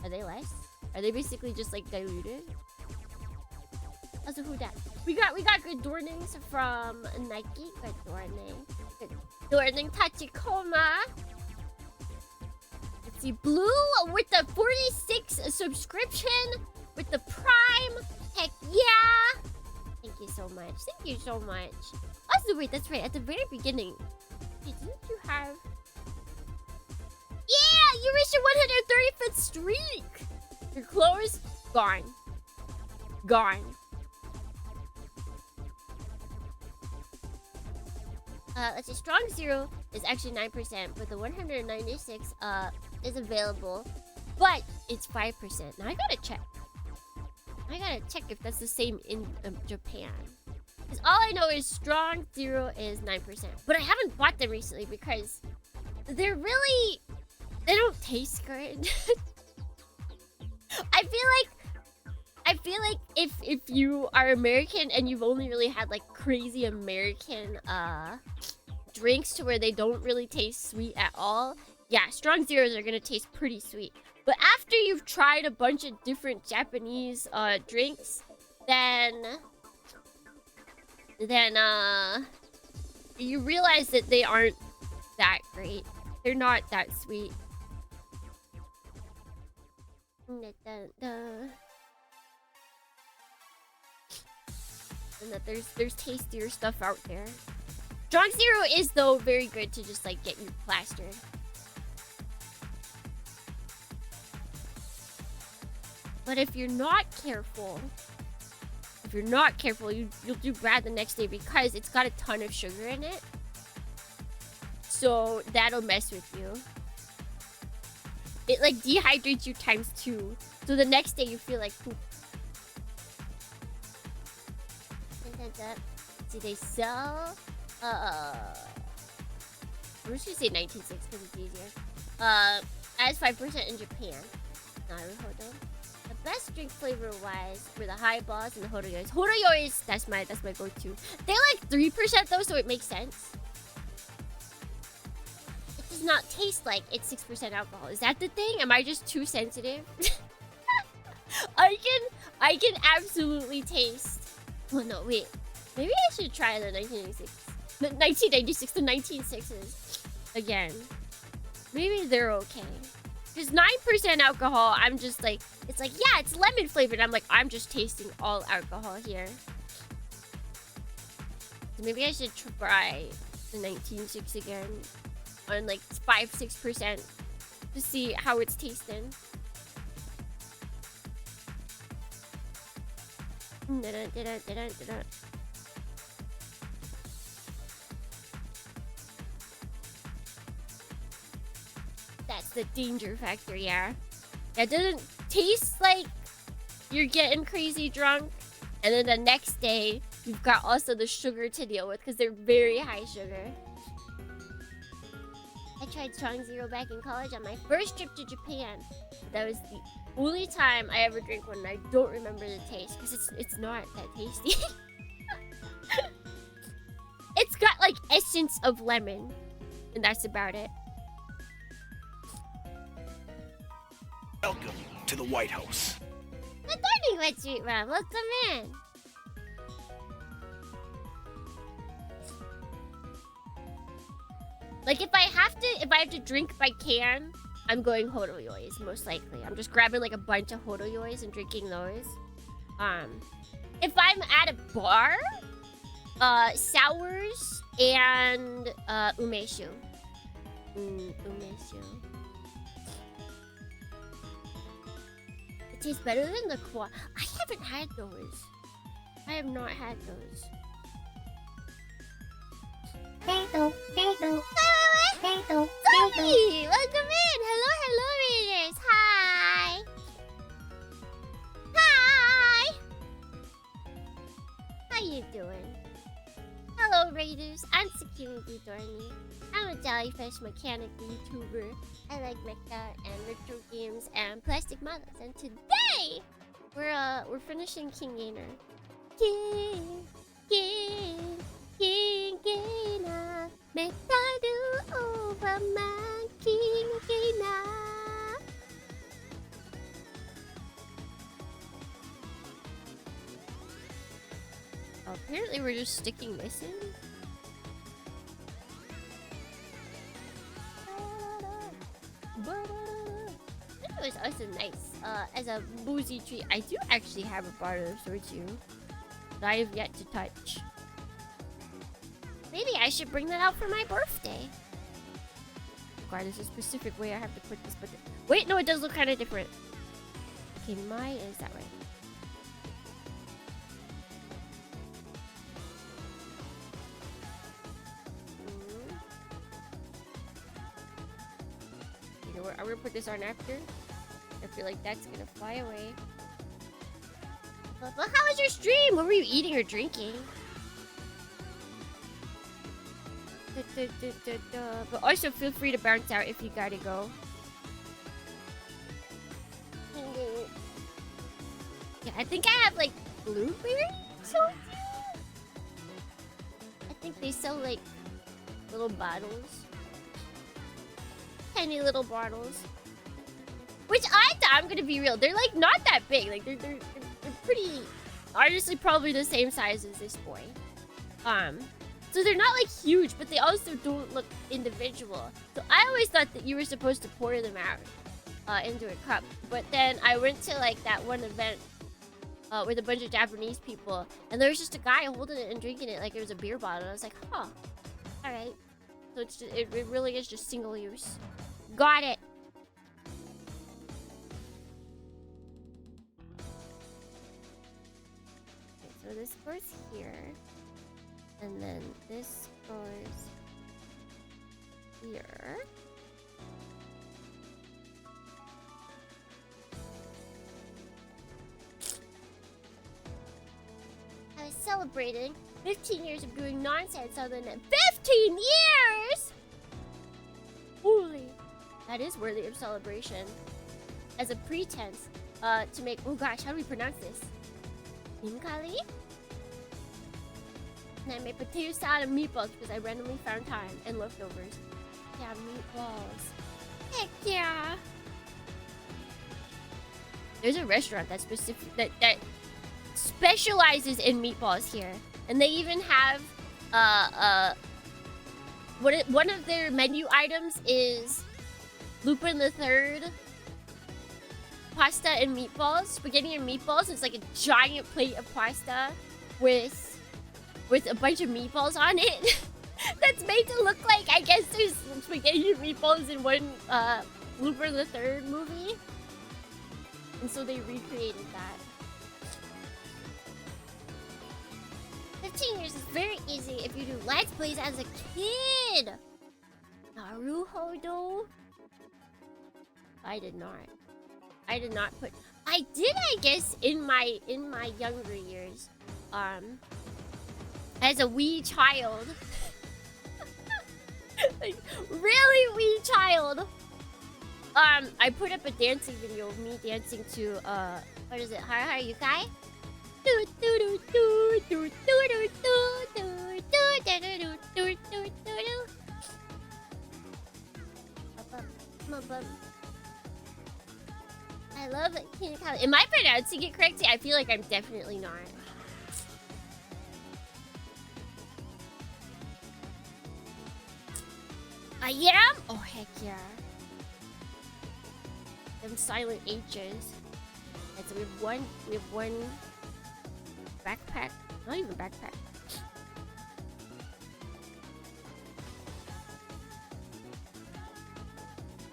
Are they less? Are they basically just like diluted? Also, who that? We got good dornings from Nike. Good dorning. Good dorning Tachikoma. Let's see. Blue with the 46 subscription with the Prime. Heck yeah! Thank you so much. Thank you so much. Also, wait, that's right. At the very beginning, didn't you have? Yeah, you reached your 135th streak. Your clothes gone. Gone. Let's see. Strong zero is actually 9%, but the 196 is available, but it's 5%. Now I gotta check. I gotta check if that's the same in Japan. Because all I know is strong zero is 9%. But I haven't bought them recently because they don't taste good. I feel like if you are American and you've only really had like crazy American drinks to where they don't really taste sweet at all, yeah, strong zeros are gonna taste pretty sweet. But after you've tried a bunch of different Japanese drinks, then you realize that they aren't that great. They're not that sweet. And that there's tastier stuff out there. Strong zero is though very good to just like get you plastered. But if you're not careful, you'll do bad the next day because it's got a ton of sugar in it. So that'll mess with you. It like dehydrates you ×2. So the next day you feel like poop. See, they sell I'm just gonna say 19.6 because it's easier. As 5% in Japan. Naruhodo. The best drink flavor wise were the highballs and the horoyois. Horoyois, that's my go-to. They're like 3% though, so it makes sense. It does not taste like it's 6% alcohol. Is that the thing? Am I just too sensitive? I can absolutely taste. Oh no, wait. Maybe I should try the 1996 to 1996s again. Maybe they're okay. Because 9% alcohol, I'm just like, it's like, yeah, it's lemon flavored. I'm like, I'm just tasting all alcohol here. So maybe I should try the 1906 again on like 5-6% to see how it's tasting. That's the danger factor, yeah. It doesn't taste like you're getting crazy drunk. And then the next day, you've got also the sugar to deal with because they're very high sugar. I tried Strong Zero back in college on my first trip to Japan. That was the only time I ever drank one, and I don't remember the taste because it's not that tasty. It's got like essence of lemon, and that's about it. Welcome to the White House. Good morning, Red Street Ram. Welcome in. Like if I have to drink by can, I'm going Hodoyois most likely. I'm just grabbing like a bunch of Hodoyois and drinking those. If I'm at a bar, sours and umeshu. Umeshu. It tastes better than the kwa. I haven't had those. I have not had those. Zombie! Welcome in! Hello, readers! Hi! Hi! How you doing? Hello, raiders. I'm Security Dormy. I'm a jellyfish mechanic YouTuber. I like mecha and retro games and plastic models. And today, we're finishing King Gainer. King Gainer. Metadu over my King Gainer. Oh, apparently we're just sticking this in. That was also nice. As a boozy treat, I do actually have a bottle of soju that I have yet to touch. Maybe I should bring that out for my birthday. God, there's a specific way I have to put this, but wait, no, it does look kind of different. Okay, is that right? You know what? I'm gonna put this on after. I feel like that's gonna fly away. But how was your stream? What were you eating or drinking? But also feel free to bounce out if you gotta go. Yeah, I think I have like blueberry soju. I think they sell like little bottles, tiny little bottles. Which I'm gonna be real, they're like not that big. Like they're pretty, honestly, probably the same size as this boy. So they're not like huge, but they also don't look individual. So I always thought that you were supposed to pour them out into a cup. But then I went to like that one event with a bunch of Japanese people, and there was just a guy holding it and drinking it like it was a beer bottle. And I was like, huh, all right. So it's just, it really is just single use. Got it. Okay, so this goes here. And then this goes here. I was celebrating 15 years of doing nonsense on the net. 15 years! Holy. That is worthy of celebration. As a pretense to make... Oh gosh, how do we pronounce this? Inkali? And I made potato salad and meatballs because I randomly found time and leftovers. Yeah, meatballs. Heck yeah! There's a restaurant that's specializes in meatballs here. And they even have one of their menu items is Lupin the Third pasta and meatballs, spaghetti and meatballs. It's like a giant plate of pasta with a bunch of meatballs on it. That's made to look like, I guess there's spaghetti and meatballs in one Lupin the Third movie. And so they recreated that. 15 years is very easy if you do Let's Plays as a kid. Naruto though? I did not. I did not put. I did, I guess, in my younger years, as a wee child, like really wee child. I put up a dancing video of me dancing to what is it? Har Yukai? I love it. Am I pronouncing it correctly? I feel like I'm definitely not. I am? Oh, heck yeah. Them silent H's. And so we have one backpack. Not even backpack.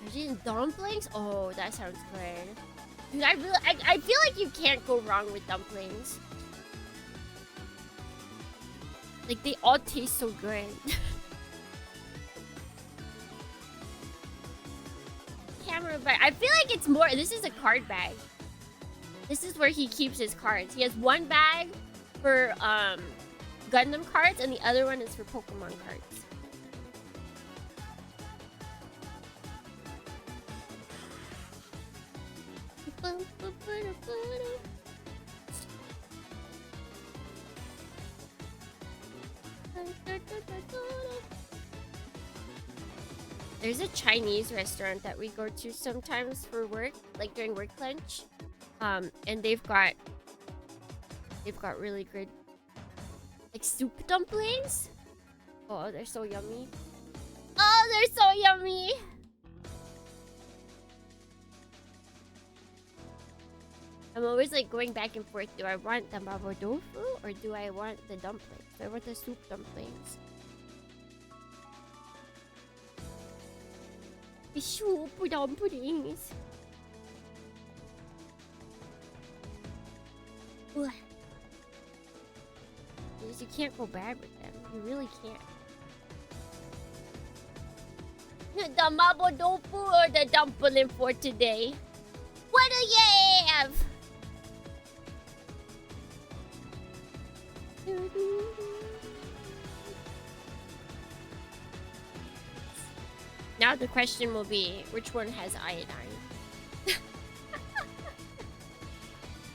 There's even dumplings? Oh, that sounds good. Dude, I feel like you can't go wrong with dumplings. Like, they all taste so good. Camera bag. I feel like it's more... This is a card bag. This is where he keeps his cards. He has one bag for Gundam cards, and the other one is for Pokemon cards. There's a Chinese restaurant that we go to sometimes for work, like during work lunch. And they've got really good like soup dumplings. Oh, they're so yummy. Oh, they're so yummy. I'm always like going back and forth. Do I want the mapo tofu or do I want the dumplings? Do I want the soup dumplings? The soup dumplings. Ugh. Because you can't go bad with them. You really can't. The mapo tofu or the dumpling for today? What do you have? Now the question will be, which one has iodine?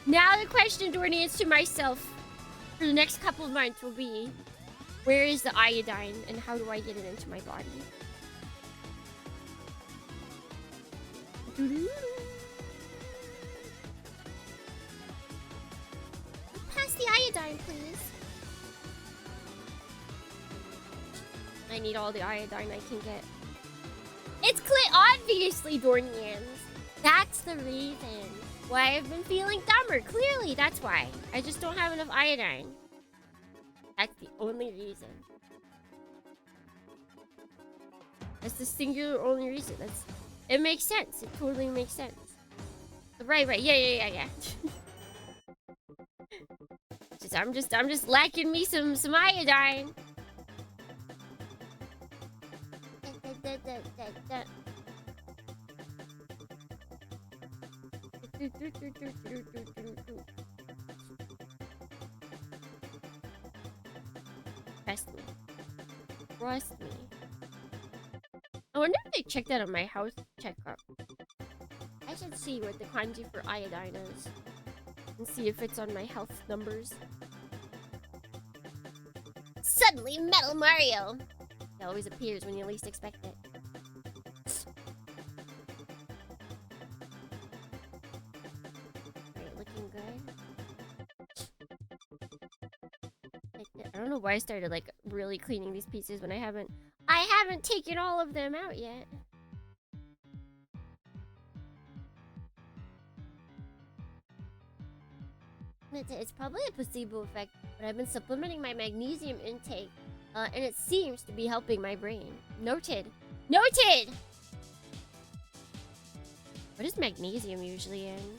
Now the question to answer myself for the next couple of months will be, where is the iodine and how do I get it into my body? Pass the iodine, please. I need all the iodine I can get. It's obviously Dornians. That's the reason why I've been feeling dumber. Clearly, that's why. I just don't have enough iodine. That's the only reason. That's the singular only reason. It makes sense. It totally makes sense. Right. Yeah. I'm just lacking me some iodine. Trust me. I wonder if they checked that on my house checkup. I should see what the kanji for iodine is and see if it's on my health numbers. Suddenly, Metal Mario! It always appears when you least expect it. Alright, looking good. I don't know why I started like really cleaning these pieces when I haven't taken all of them out yet. It's probably a placebo effect, but I've been supplementing my magnesium intake, and it seems to be helping my brain. Noted. Noted! What is magnesium usually in?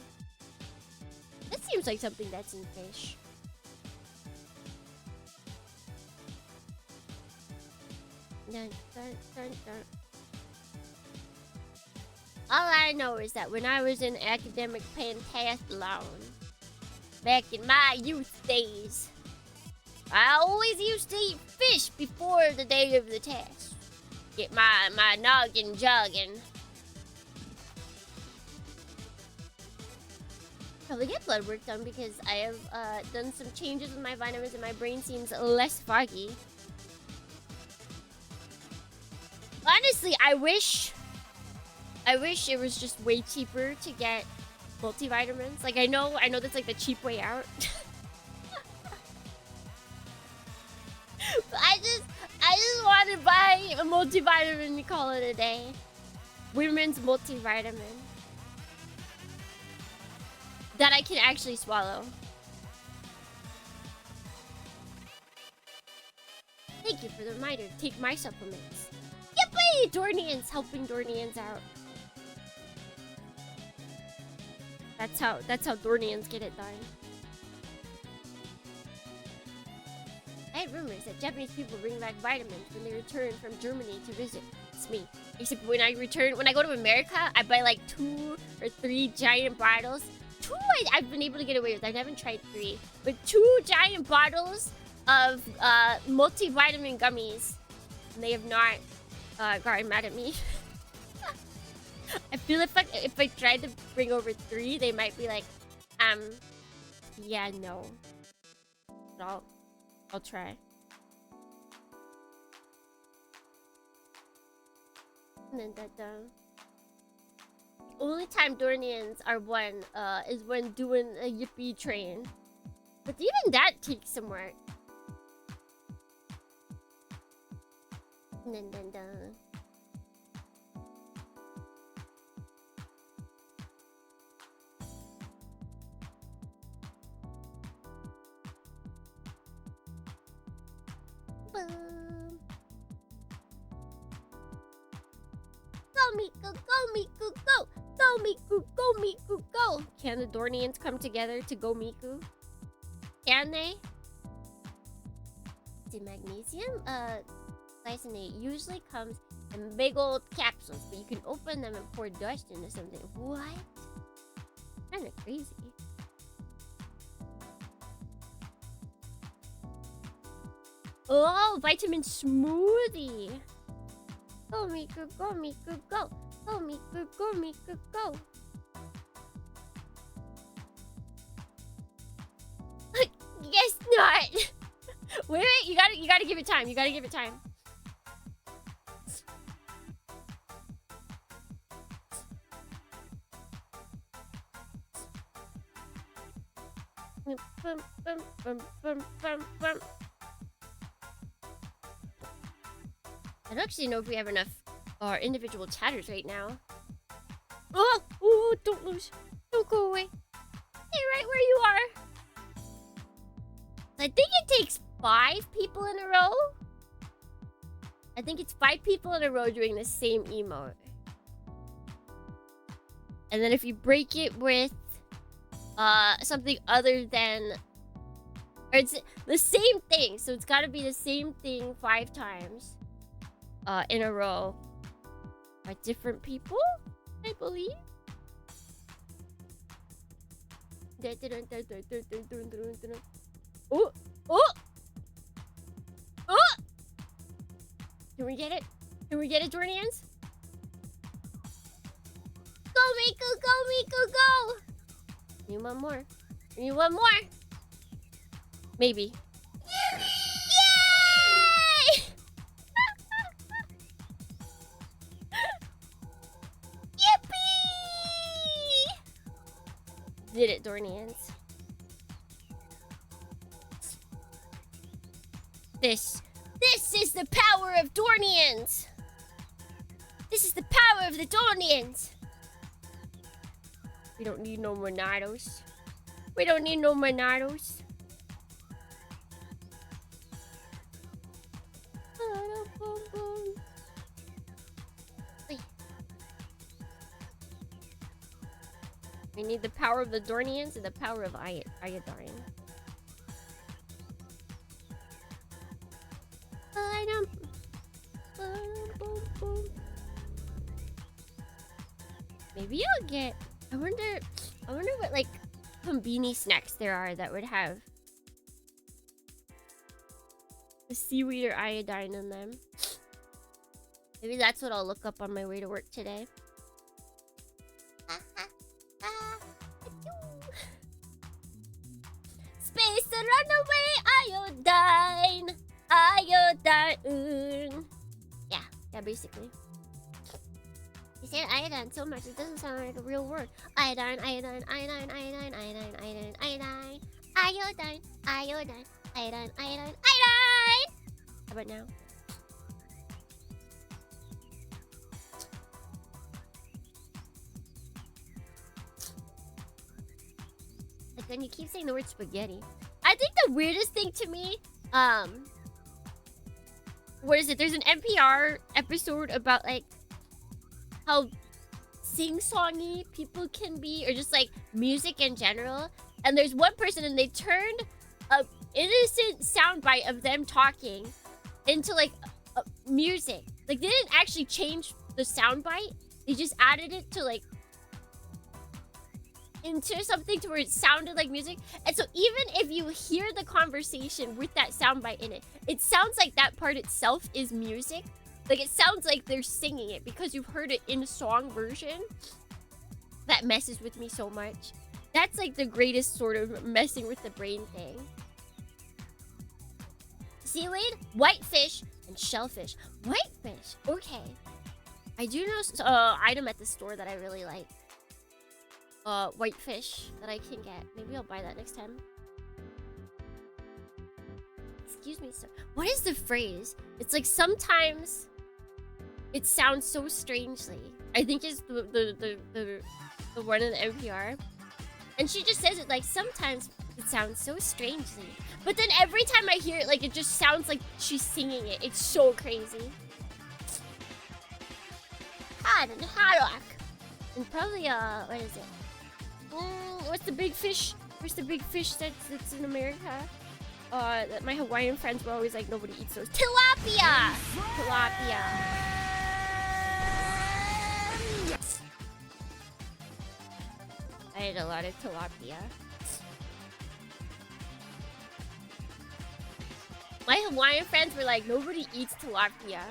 That seems like something that's in fish. Dun, dun, dun, dun. All I know is that when I was in academic pentathlon, back in my youth days, I always used to eat fish before the day of the test. Get my noggin jogging. Probably get blood work done because I have done some changes with my vitamins and my brain seems less foggy. Honestly, I wish it was just way cheaper to get multivitamins. Like I know that's like the cheap way out. But I just want to buy a multivitamin and call it a day. Women's multivitamin that I can actually swallow. Thank you for the reminder to take my supplements. Yippee! Dornians, helping Dornians out. That's how Dornians get it done. I had rumors that Japanese people bring back vitamins when they return from Germany to visit. It's me. Except when I go to America, I buy like 2 or 3 giant bottles. 2 I've been able to get away with. I haven't tried 3. But 2 giant bottles of multivitamin gummies. And they have not gotten mad at me. I feel if I tried to bring over 3, they might be like, yeah, no. But I'll try. The only time Dornians are won is when doing a yippee train. But even that takes some work. Go Miku, go Miku, go! Go Miku, go Miku, go! Can the Dornians come together to go Miku? Can they? The magnesium glycinate usually comes in big old capsules, but you can open them and pour dust into something. What? Kinda crazy. Oh, vitamin smoothie. Go Miku, go Miku, go. Go Miku, go Miku, go. Guess not. Wait, you gotta give it time. You gotta give it time. Bum, bum, bum, bum, bum, bum. I don't actually know if we have enough individual chatters right now. Oh, don't lose. Don't go away. Stay right where you are. I think it takes 5 people in a row. I think it's 5 people in a row doing the same emote. And then if you break it with something other than... Or it's the same thing. So it's got to be the same thing 5 times. In a row by different people, I believe. Oh! Oh! Oh! Can we get it? Can we get it, Dornians? Go, Miku! Go, Miku! Go! We need one more. We need one more. Maybe. Yay! Did it, Dornians. this. This is the power of Dornians. This is the power of the Dornians. We don't need no Monados. We don't need no Monados. We need the power of the Dornians and the power of iodine. Maybe I'll get. I wonder what like Konbini snacks there are that would have the seaweed or iodine in them. Maybe that's what I'll look up on my way to work today. Space to run away, iodine, iodine. Yeah, basically. You said iodine so much it doesn't sound like a real word. Iodine, iodine, iodine, iodine, iodine, iodine, iodine, iodine, iodine, iodine, iodine, iodine. How about now? Like when you keep saying the word spaghetti. I think the weirdest thing to me, what is it? There's an NPR episode about like how sing-songy people can be, or just like music in general. And there's one person and they turned a innocent soundbite of them talking into like music. Like they didn't actually change the soundbite. They just added it to like into something to where it sounded like music. And so even if you hear the conversation with that soundbite in it, it sounds like that part itself is music. Like it sounds like they're singing it because you've heard it in a song version. That messes with me so much. That's like the greatest sort of messing with the brain thing. Seaweed, whitefish, and shellfish. Whitefish, okay. I do know an item at the store that I really like. Whitefish that I can get. Maybe I'll buy that next time. Excuse me, sir. What is the phrase? It's like sometimes it sounds so strangely. I think it's the one in the NPR. And she just says it like sometimes it sounds so strangely. But then every time I hear it, like it just sounds like she's singing it. It's so crazy. Hot and haddock. And probably what is it? What's the big fish? Where's the big fish that's in America? That my Hawaiian friends were always like, nobody eats those. Tilapia! Tilapia. I ate a lot of tilapia. My Hawaiian friends were like, nobody eats tilapia.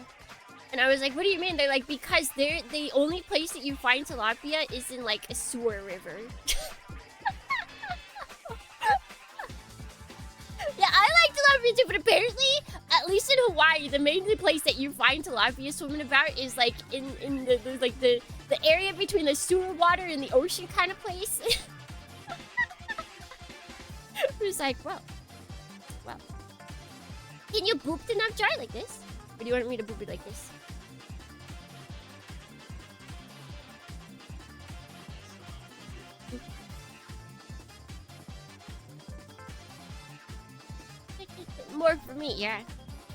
And I was like, what do you mean? They're like, because the only place that you find tilapia is in like a sewer river. Yeah, I like tilapia too, but apparently, at least in Hawaii, the main place that you find tilapia swimming about is like in the area between the sewer water and the ocean kind of place. It was like, well. Can you boop the nut jar like this? Or do you want me to boop it like this? More for me, yeah.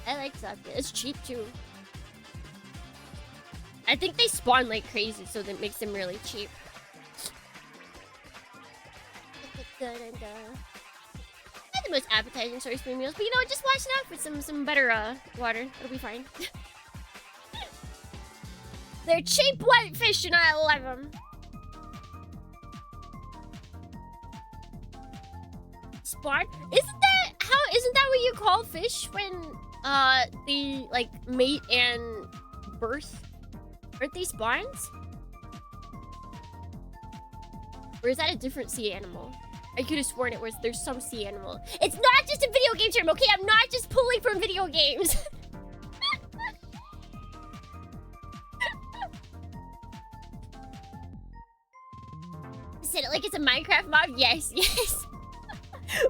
I like tilapia. It's cheap too. I think they spawn like crazy, so that makes them really cheap. Not the most appetizing soy spoon meals, but you know what? Just wash it out with some better water. It'll be fine. They're cheap whitefish and I love them. Spawn? Isn't that what you call fish when they like mate and birth? Aren't they spawns? Or is that a different sea animal? I could have sworn it was. There's some sea animal. It's not just a video game term, okay? I'm not just pulling from video games. Said it like it's a Minecraft mob? Yes, yes.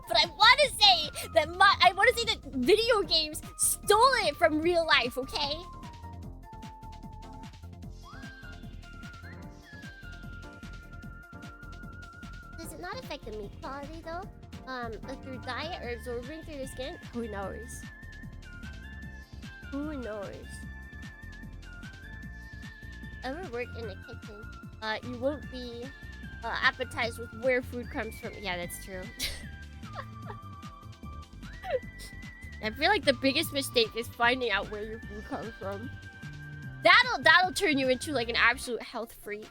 But I want to say that video games stole it from real life, okay? Does it not affect the meat quality though? Like through diet or absorbing through the skin? Who knows? Who knows? Ever work in a kitchen? You won't be appetized with where food comes from. Yeah, that's true. I feel like the biggest mistake is finding out where your food comes from. That'll turn you into like an absolute health freak.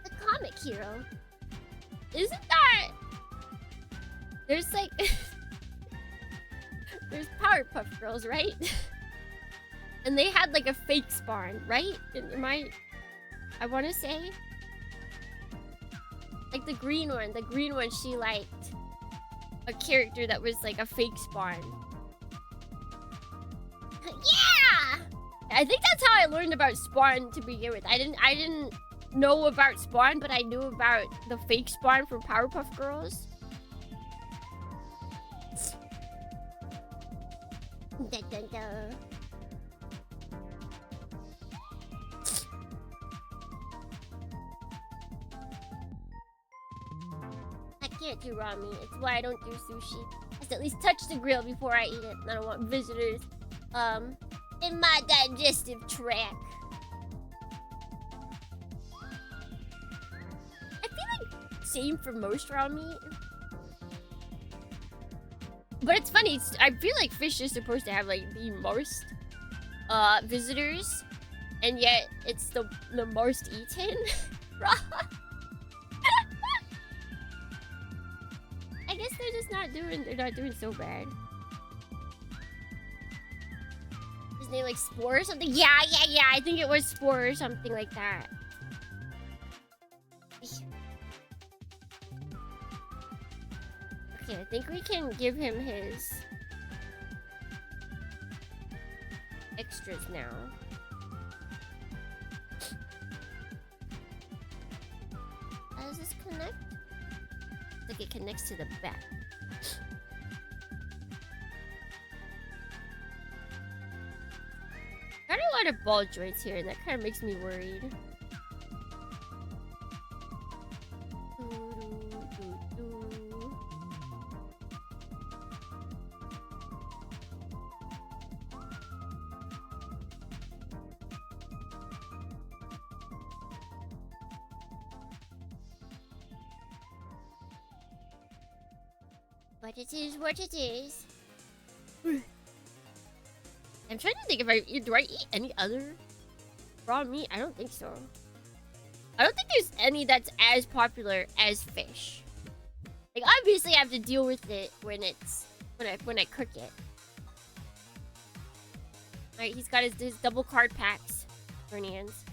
The comic hero. Isn't that... There's like... There's Powerpuff Girls, right? And they had like a fake spawn, right? I want to say? Like the green one, she liked a character that was like a fake spawn. Yeah! I think that's how I learned about Spawn to begin with. I didn't know about Spawn, but I knew about the fake Spawn from Powerpuff Girls. Dun, dun, dun. I can't do raw meat. It's why I don't do sushi. I have to at least touch the grill before I eat it. I don't want visitors in my digestive tract. I feel like same for most raw meat. But it's funny, I feel like fish is supposed to have like the most visitors, and yet it's the most eaten raw. I guess they're just not doing so bad. His name like Spore or something? Yeah, I think it was Spore or something like that. Okay, I think we can give him his extras now. How does this connect? Like it connects to the back. Got a lot of ball joints here, and that kind of makes me worried. What it is. I'm trying to think if do I eat any other raw meat? I don't think so. I don't think there's any that's as popular as fish. Like obviously I have to deal with it when I cook it. Alright, he's got his double card packs for Nians.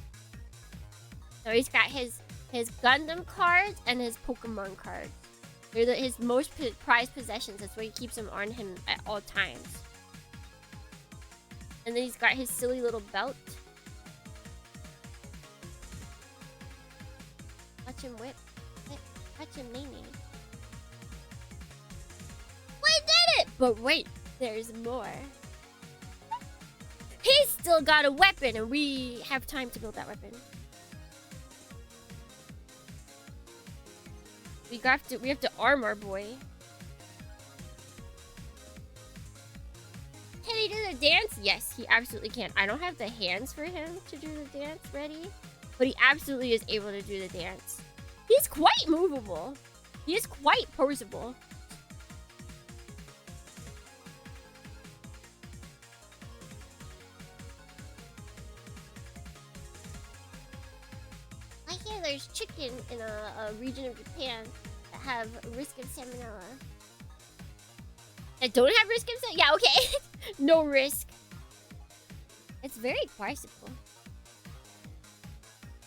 So he's got his Gundam cards and his Pokemon cards. They're his most prized possessions. That's why he keeps them on him at all times. And then he's got his silly little belt. Watch him whip. Watch him nay. We did it! But wait, there's more. He's still got a weapon, and we have time to build that weapon. We have to arm our boy. Can he do the dance? Yes, he absolutely can. I don't have the hands for him to do the dance ready, but he absolutely is able to do the dance. He's quite movable. He is quite poseable. I hear there's chicken in a region of Japan that have risk of salmonella. That don't have risk of salmonella? Yeah, okay. No risk. It's very possible.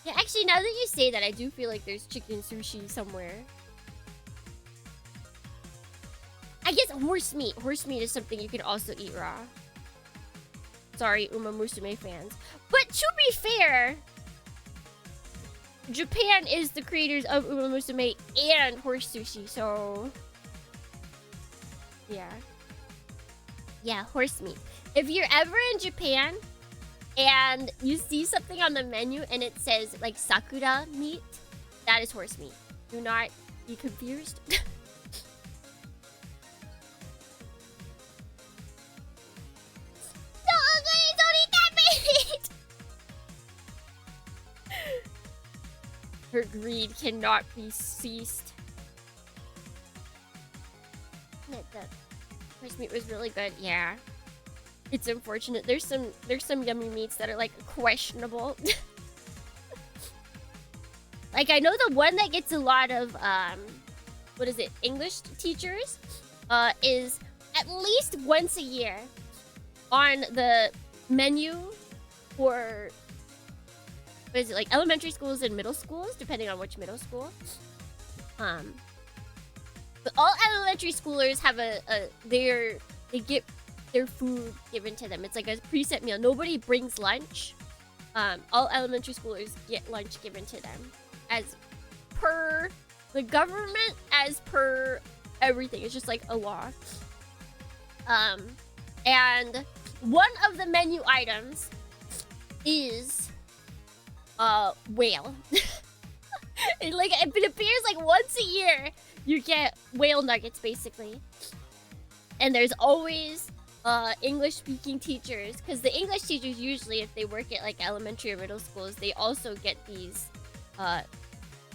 Yeah, actually, now that you say that, I do feel like there's chicken sushi somewhere. I guess horse meat. Horse meat is something you can also eat raw. Sorry, Uma Musume fans. But to be fair, Japan is the creators of Uma Musume and horse sushi, so yeah. Yeah, horse meat. If you're ever in Japan and you see something on the menu and it says like sakura meat, that is horse meat. Do not be confused. Don't eat that meat! Her greed cannot be ceased. The horse meat was really good, yeah. It's unfortunate. There's some yummy meats that are like questionable. Like I know the one that gets a lot of what is it, English teachers is at least once a year on the menu for, what is it, like elementary schools and middle schools, depending on which middle school. But all elementary schoolers have they get their food given to them. It's like a preset meal. Nobody brings lunch. All elementary schoolers get lunch given to them as per the government, as per everything. It's just like a law. And one of the menu items is whale. It appears like once a year you get whale nuggets basically. And there's always English speaking teachers, because the English teachers usually, if they work at like elementary or middle schools, they also get these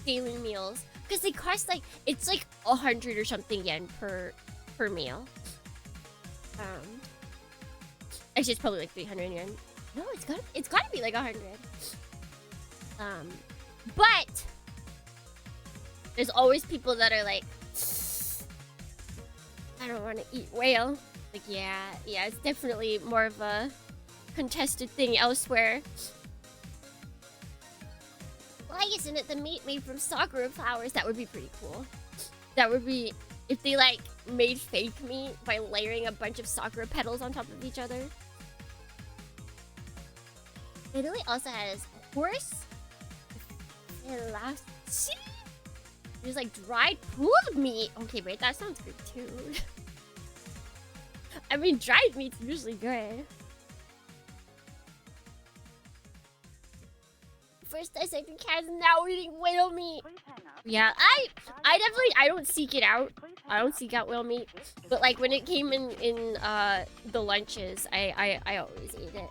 daily meals, because they cost like, it's like 100 or something yen per meal. Actually it's probably like 300 yen. No, it's gotta be like 100. But there's always people that are like, I don't want to eat whale. Like, yeah, it's definitely more of a contested thing elsewhere. Why isn't it the meat made from sakura flowers? That would be pretty cool. That would be if they like made fake meat by layering a bunch of sakura petals on top of each other. Italy also has horse elastic. There's like dried pulled meat. Okay, wait, that sounds good too. I mean, dried meat's usually good. First I second cats, now eating whale meat. Yeah, I definitely, I don't seek it out. I don't seek out whale meat. But like when it came in the lunches, I always ate it.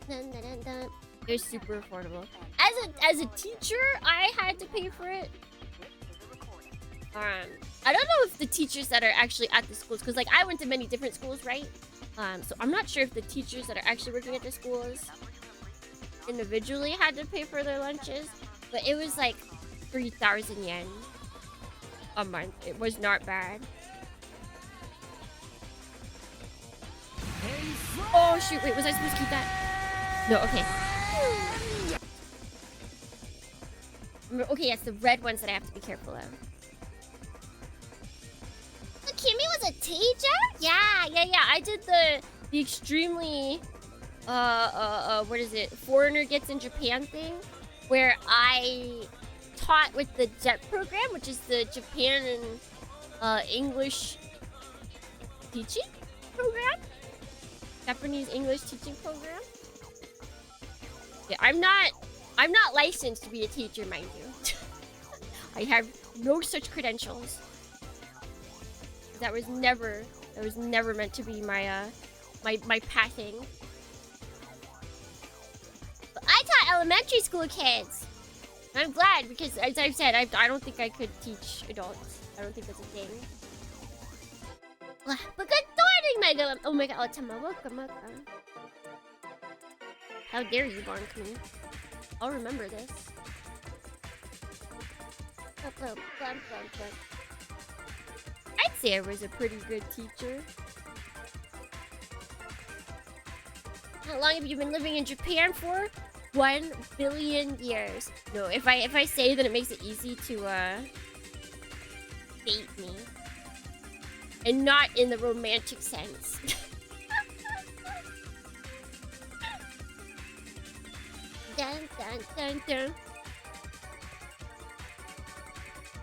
Dun, dun, dun, dun. It was super affordable. As a teacher, I had to pay for it. I don't know if the teachers that are actually at the schools, because like I went to many different schools, right? So I'm not sure if the teachers that are actually working at the schools individually had to pay for their lunches, but it was like 3,000 yen a month. It was not bad. Oh shoot, wait, was I supposed to keep that? No, okay. Okay, yes, the red ones that I have to be careful of. Kimmy was a teacher? Yeah. I did the extremely what is it? Foreigner gets in Japan thing, where I taught with the JET program, which is the Japan and English teaching program. Japanese English teaching program. Yeah, I'm not licensed to be a teacher, mind you. I have no such credentials. That was never meant to be my my pathing. But I taught elementary school kids. I'm glad, because as I've said, I don't think I could teach adults. I don't think that's a thing. But good morning, Mega. Oh my god, welcome. How dare you bonk me? I'll remember this. I'd say I was a pretty good teacher. How long have you been living in Japan for? 1 billion years. No, if I say that, it makes it easy to date me. And not in the romantic sense. Dun dun dun dun.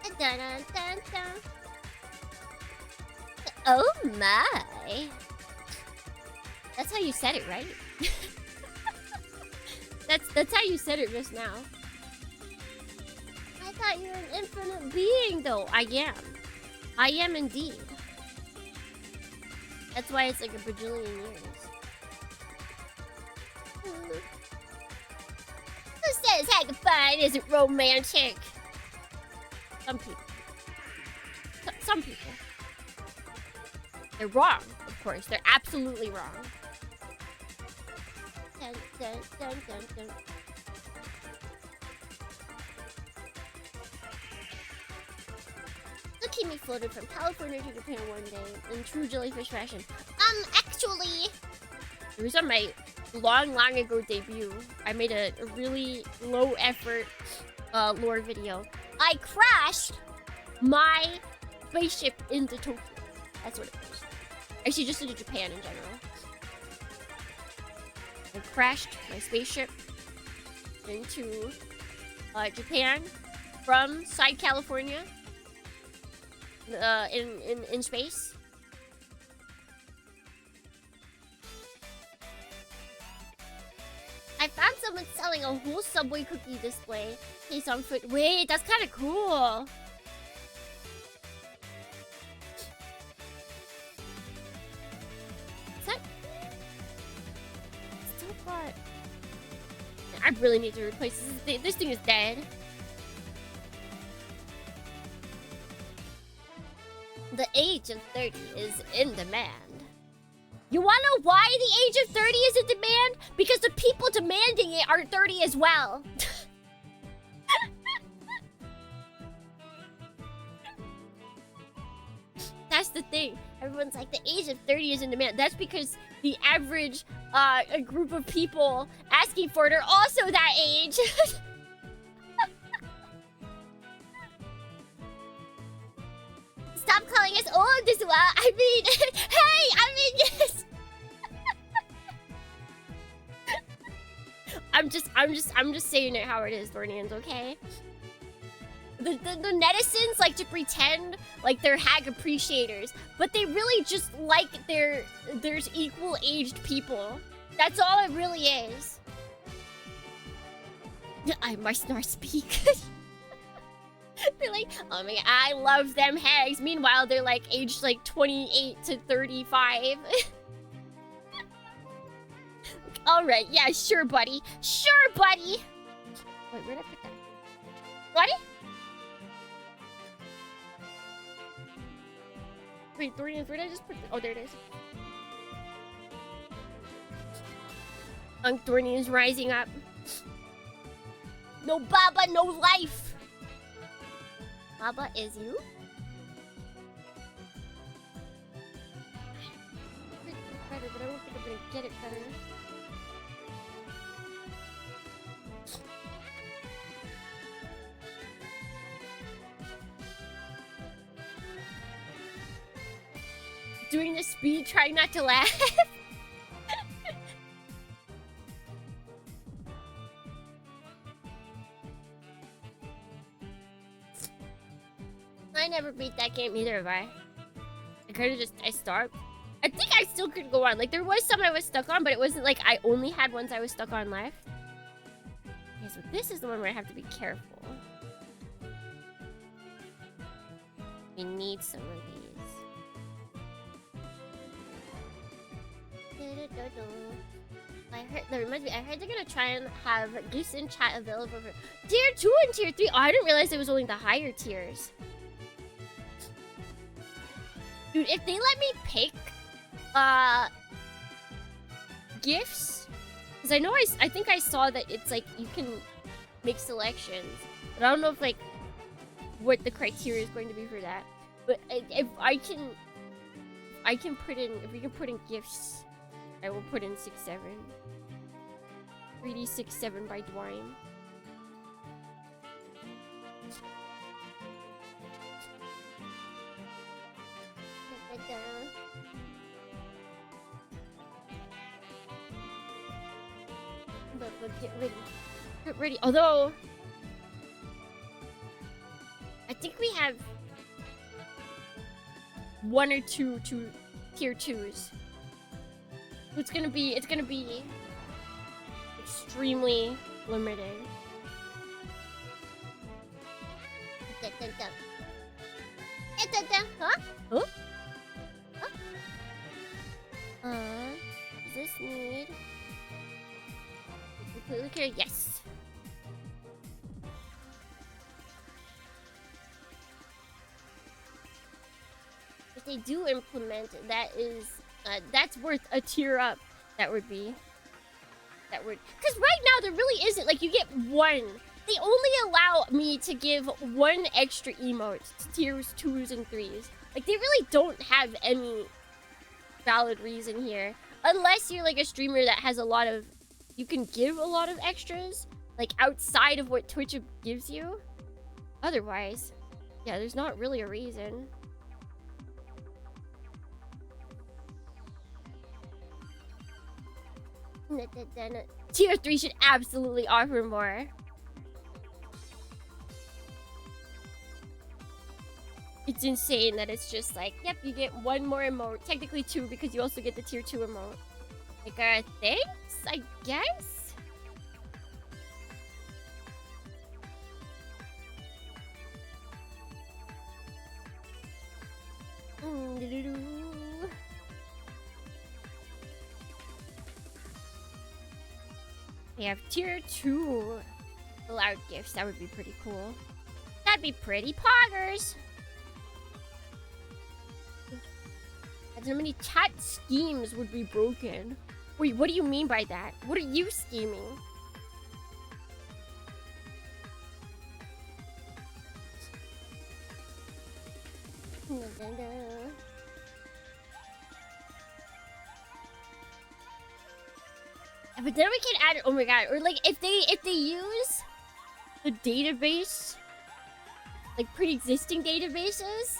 Dun dun dun dun. Oh my. That's how you said it, right? That's how you said it just now. I thought you were an infinite being, though. I am. I am indeed. That's why it's like a bajillion years. Who says having fun isn't romantic? Some people. Some people. They're wrong, of course. They're absolutely wrong. Dun, dun, dun, dun, dun. Lokimi floated from California to Japan one day in true jellyfish fashion. Actually, it was on my long ago debut. I made a really low effort lore video. I crashed my spaceship into Tokyo. That's what it was. Actually, just into Japan in general. I crashed my spaceship into Japan from side California in space. I found someone selling a whole Subway cookie display case on foot. Wait, that's kind of cool. Is that? Still got. I really need to replace this. This thing is dead. The age of 30 is in demand. You wanna know why the age of 30 is in demand? Because the people demanding it are 30 as well. That's the thing. Everyone's like, the age of 30 is in demand. That's because the average a group of people asking for it are also that age. Stop calling us old as well. I mean, hey, I mean, yes. I'm just saying it how it is, Thornians, okay? The netizens like to pretend like they're hag appreciators, but they really just like there's equal aged people. That's all it really is. I must not speak. They're like, oh my god, I love them hags. Meanwhile, they're like aged like 28 to 35. Alright, yeah, sure, buddy. Sure, buddy. Wait, where'd I put that? Buddy? Wait, Thornians, where did I just put oh, there it is. Thornians rising up. No Baba, no life. Baba is you? It's better, but I don't think I'm gonna get it better. Doing the speed, trying not to laugh. I never beat that game either, have I? I could've just, I stopped. I think I still could go on. Like, there was some I was stuck on, but it wasn't like I only had ones I was stuck on left. Okay, so this is the one where I have to be careful. We need some of these. I heard, that reminds me, I heard they're gonna try and have gifts in chat available for tier 2 and tier 3. Oh, I didn't realize it was only the higher tiers. Dude, if they let me pick gifts, because I know I think I saw that it's like you can make selections, but I don't know if like what the criteria is going to be for that. But if I can put in, if we can put in gifts, I will put in 6-7. 3D 6-7 by Dwayne. But get ready. Get ready. Although, I think we have 1 or 2 tier 2s. It's gonna be extremely limited. Huh? Huh? Does this need completely clear? Yes. If they do implement, that's worth a tier up. That would, because right now there really isn't. Like, you get 1. They only allow me to give 1 extra emote to tiers 2s and 3s. Like, they really don't have any valid reason here. Unless you're like a streamer that has a lot of... You can give a lot of extras, like outside of what Twitch gives you. Otherwise, yeah, there's not really a reason. Tier 3 should absolutely offer more. It's insane that it's just like, yep, you get 1 more emote. Technically 2, because you also get the tier 2 emote. Like, thanks, I guess? We have tier 2 allowed gifts. That would be pretty cool. That'd be pretty poggers. How many chat schemes would be broken? Wait, what do you mean by that? What are you scheming? But then we can add, oh my god, or like if they use the database, like pre-existing databases,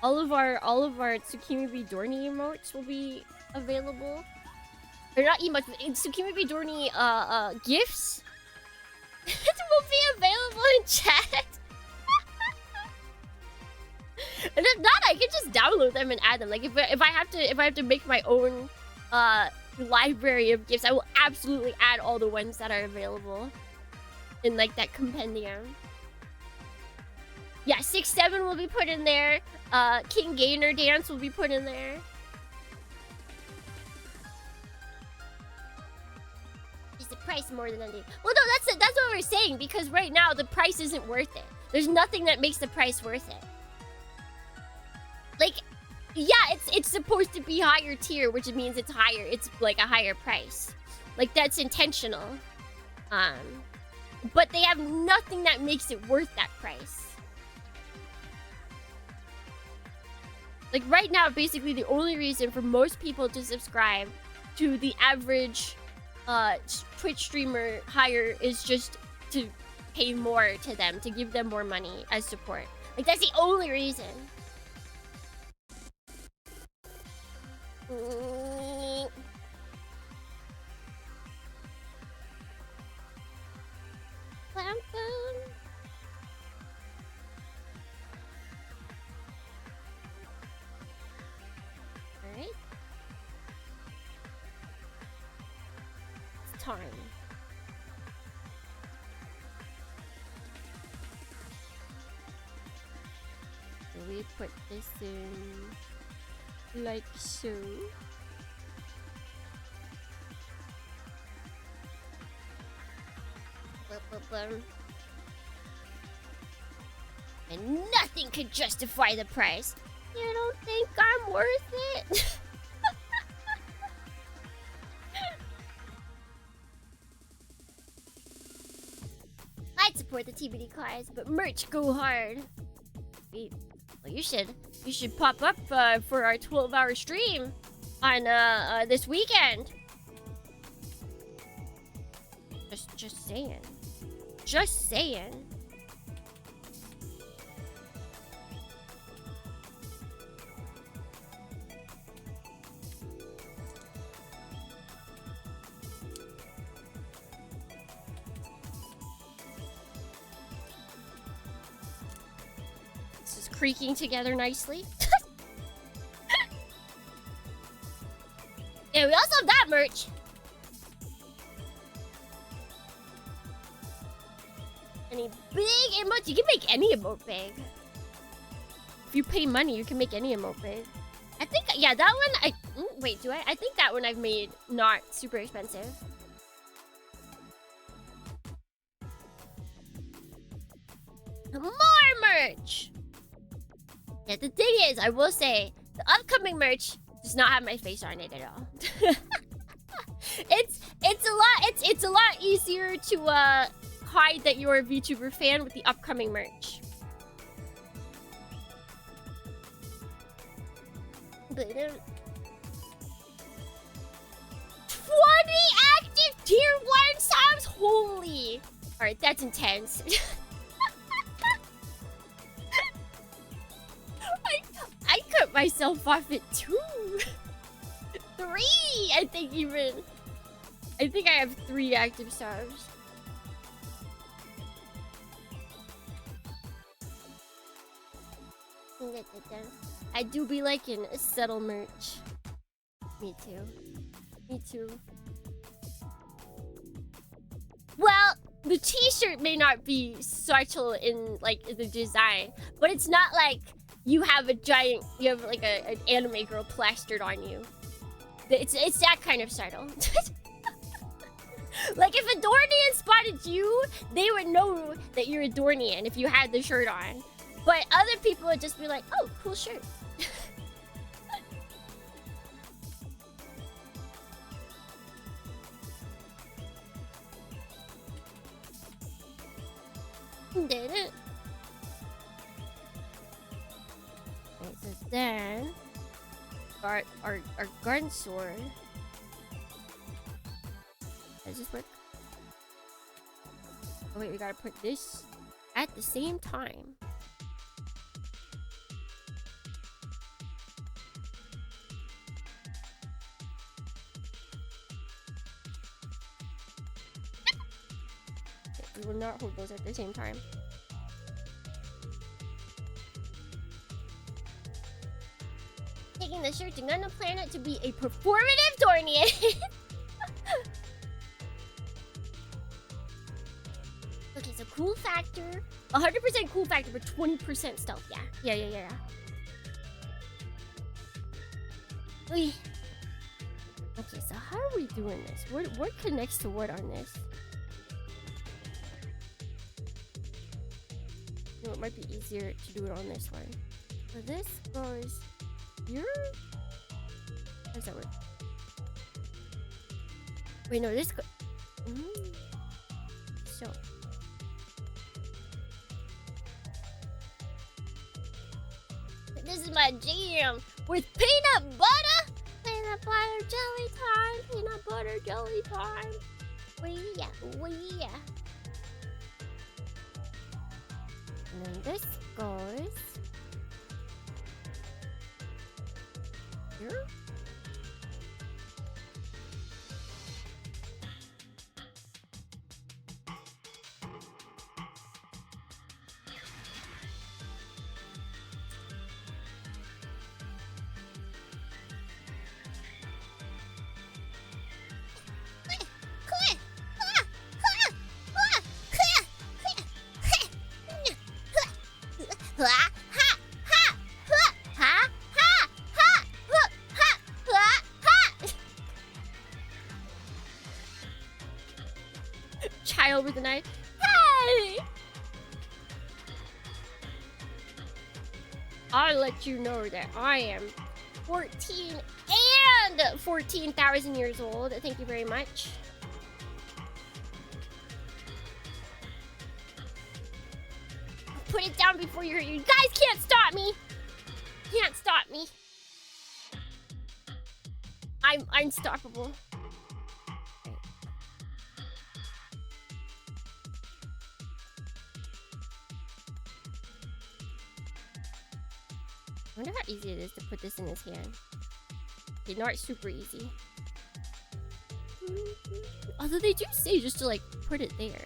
all of our Tsukimi B Dorni emotes will be available. Or not emotes, Tsukimi B Dorni gifts will be available in chat. And if not, I can just download them and add them. Like if I have to make my own library of gifts, I will absolutely add all the ones that are available in like that compendium. Yeah, 6-7 will be put in there. King Gainer dance will be put in there. Is the price more than $100? Well, no, that's what we're saying, because right now the price isn't worth it. There's nothing that makes the price worth it. Like, yeah, it's supposed to be higher tier, which means it's higher. It's like a higher price. Like, that's intentional. But they have nothing that makes it worth that price. Like, right now, basically, the only reason for most people to subscribe to the average Twitch streamer higher is just to pay more to them, to give them more money as support. Like, that's the only reason. Alright. It's time. So we put this in like so. And nothing could justify the price. You don't think I'm worth it? I'd support the TBD class, but merch go hard. Well, you should pop up for our 12-hour stream on this weekend. Just saying. Just saying. creaking together nicely. Yeah, we also have that merch. Any big emotes? You can make any emote big. If you pay money, you can make any emote big. I think, yeah, that one, wait, do I? I think that one I've made not super expensive. More merch! Yeah, the thing is, I will say, the upcoming merch does not have my face on it at all. It's a lot easier to hide that you're a VTuber fan with the upcoming merch. But 20 active tier 1 subs? Holy! Alright, that's intense. I cut myself off at 2. 3, I think even. I think I have 3 active subs. I do be liking a subtle merch. Me too. Me too. Well, the t-shirt may not be subtle in like the design, but it's not like you have a giant, you have like an anime girl plastered on you. It's that kind of subtle. Like if a Dornian spotted you, they would know that you're a Dornian if you had the shirt on. But other people would just be like, oh, cool shirt. Did it? Okay, so then our gun sword. Does this work? Oh wait, we gotta put this at the same time. Okay, we will not hold those at the same time. Taking the shirt to Gunna Planet to be a performative Dornian. Okay, so cool factor, 100% cool factor, but 20% stealth. Yeah. Okay, so how are we doing this? What connects to what on this? You know, it might be easier to do it on this one. So this goes here. How does that work? Wait, no, this goes. So. This is my jam with peanut butter. Peanut butter jelly time. Peanut butter jelly time. Yeah. And then this goes here. Child with a knife. Hey! I'll let you know that I am 14 and 14,000 years old. Thank you very much. Put it down before you hurt you. Guys can't stop me. Can't stop me. I'm unstoppable. I wonder how easy it is to put this in his hand. Okay, not super easy. Although they do say just to like put it there.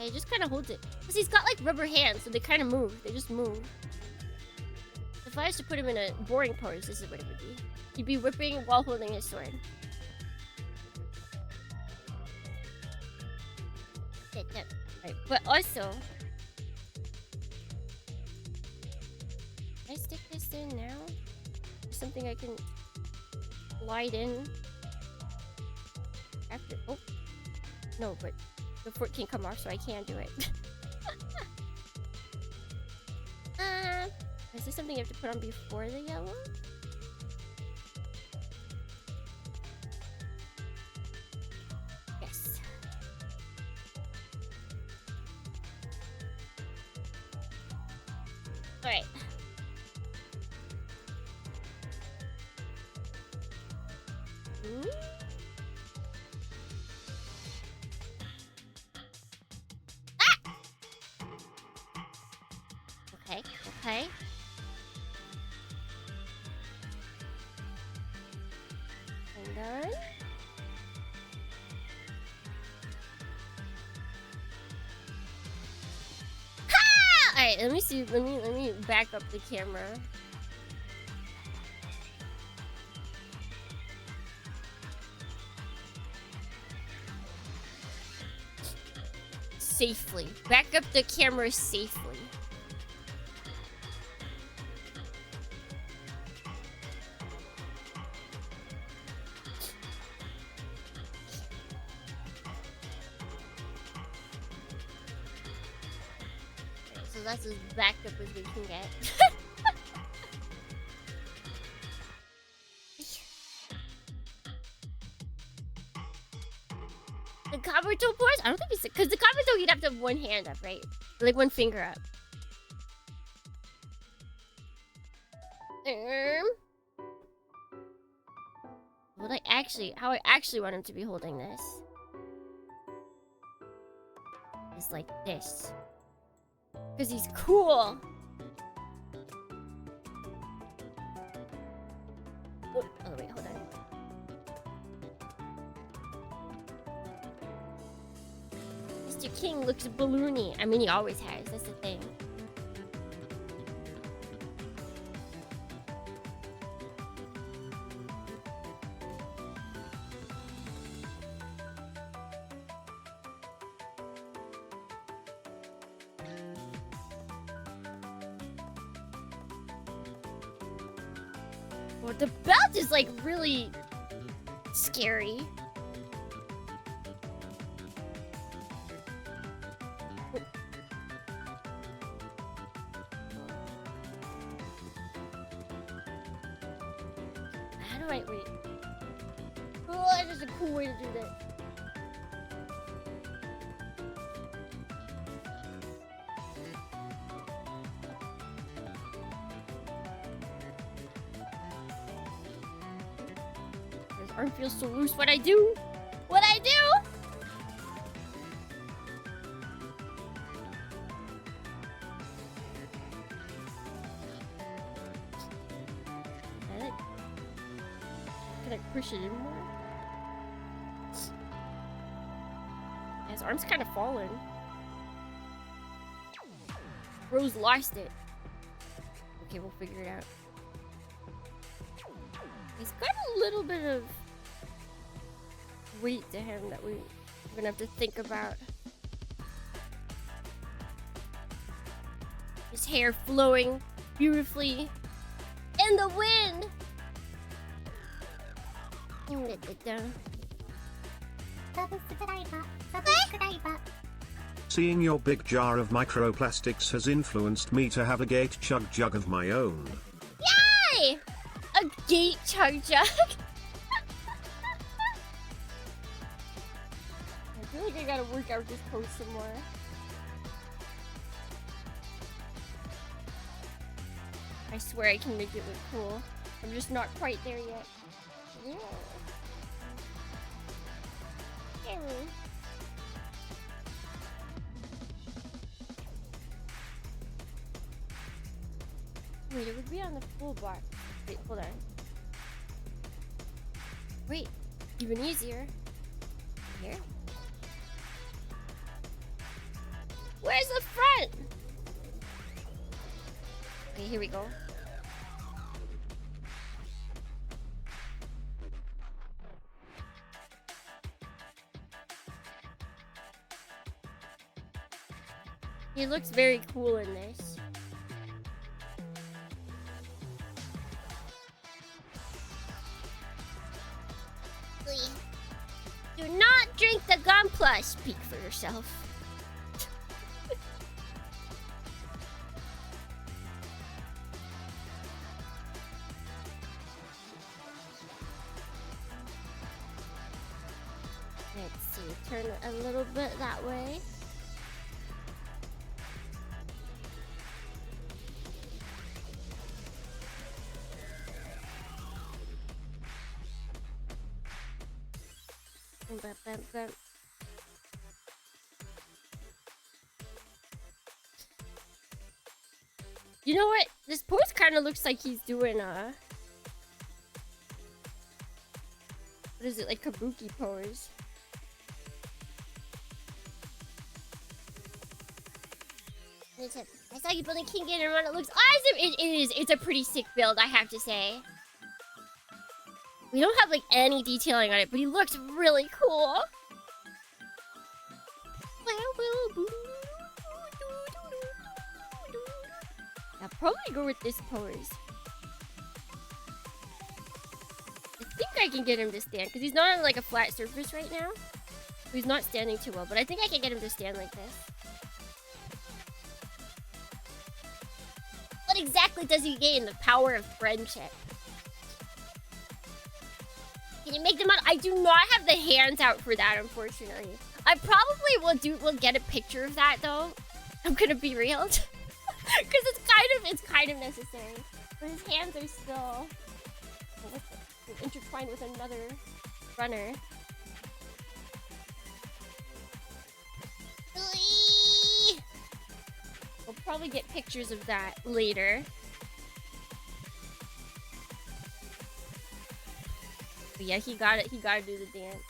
Okay, just kind of holds it. Because he's got like rubber hands, so they kind of move. They just move. If I was to put him in a boring pose, this is what it would be. He'd be whipping while holding his sword. Right, but also... Can I stick this in now? Something I can slide in after. Oh no, but the fort can't come off, so I can't do it. Is this something you have to put on before the yellow? Yes. All right. Ah! Okay, okay. And then... Ha! Alright, let me see. Let me back up the camera. Safely. Back up the camera safely. Okay, so that's as backed up as we can get. The Kabuto pose? I don't think it's... Because the Kabuto, you'd have to have one hand up, right? Like one finger up. What I actually... How I actually want him to be holding this is like this. Because he's cool. Oh, wait, hold on. Mr. King looks balloony. I mean, he always has. That's the thing. Well, the belt is like really scary. How do I wait? Oh, that is a cool way to do that. His arm feels so loose. What I do? What I do? Can I push it in more? His arm's kind of fallen. Rose lost it. Okay, we'll figure it out. He's got a little bit of weight to him that we're gonna have to think about. His hair flowing beautifully in the wind. Seeing your big jar of microplastics has influenced me to have a gate chug jug of my own. Yay! A gate chug jug. I feel like I gotta work out this pose some more. I swear I can make it look cool. I'm just not quite there yet. Yeah. Wait, it would be on the full bar. Wait, hold on. Wait, even easier. Here. Where's the front? Okay, here we go. He looks very cool in this. Do not drink the Gunpla. Speak for yourself. Let's see. Turn it a little bit that way. You know what? This pose kind of looks like he's doing what is it, like kabuki pose? I saw you building King Gainer and it looks awesome. It is. It's a pretty sick build, I have to say. We don't have like any detailing on it, but he looks really cool. I'll probably go with this pose. I think I can get him to stand because he's not on like a flat surface right now. He's not standing too well, but I think I can get him to stand like this. What exactly does he gain? The power of friendship. Can you make them out? I do not have the hands out for that, unfortunately. I probably will get a picture of that though. I'm gonna be real. Because it's kind of necessary. But his hands are still intertwined with another runner. We'll probably get pictures of that later. But yeah, he got it. He gotta do the dance.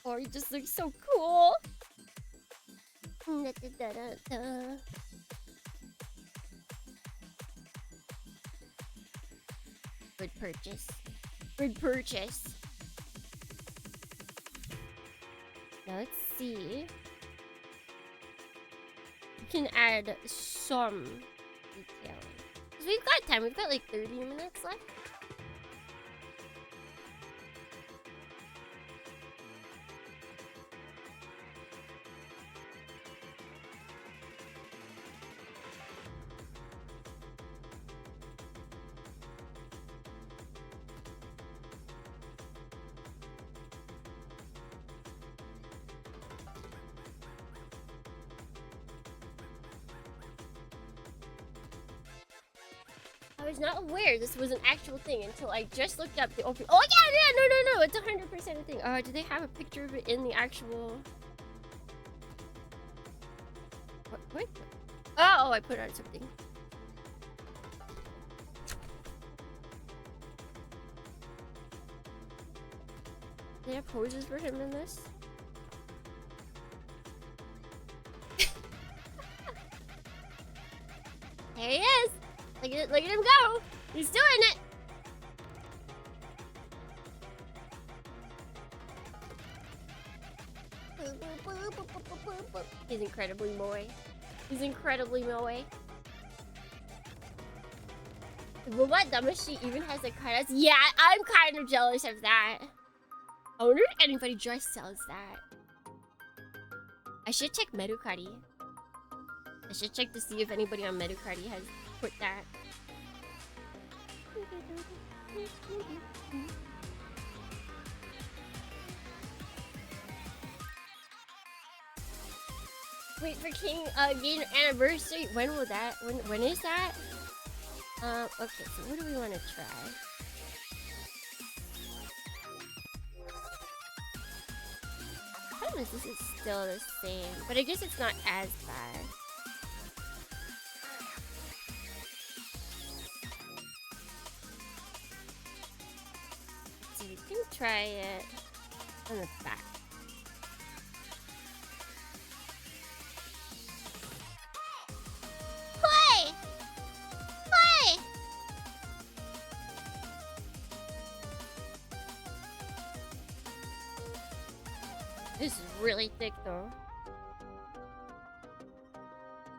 Oh, he just looks so cool. Good purchase. Good purchase. Now let's see. We can add some detailing. Because we've got time. We've got like 30 minutes left. I was not aware this was an actual thing until I just looked up the open. Oh yeah, no, it's 100% a thing. Do they have a picture of it in the actual? What? Oh, I put on something. They have poses for him in this. There he is. Look at him go! He's doing it! He's incredibly moe. He's incredibly moe. Robot Damashi even has a cutouts. Yeah, I'm kind of jealous of that. I wonder if anybody just sells that. I should check Mercari. I should check to see if anybody on Mercari has put that. Wait for King Gainer anniversary. When will that? When is that? Okay, so what do we want to try? I don't know if this is still the same, but I guess it's not as bad. Let's see, we can try it. On the back. Play! Play! This is really thick though.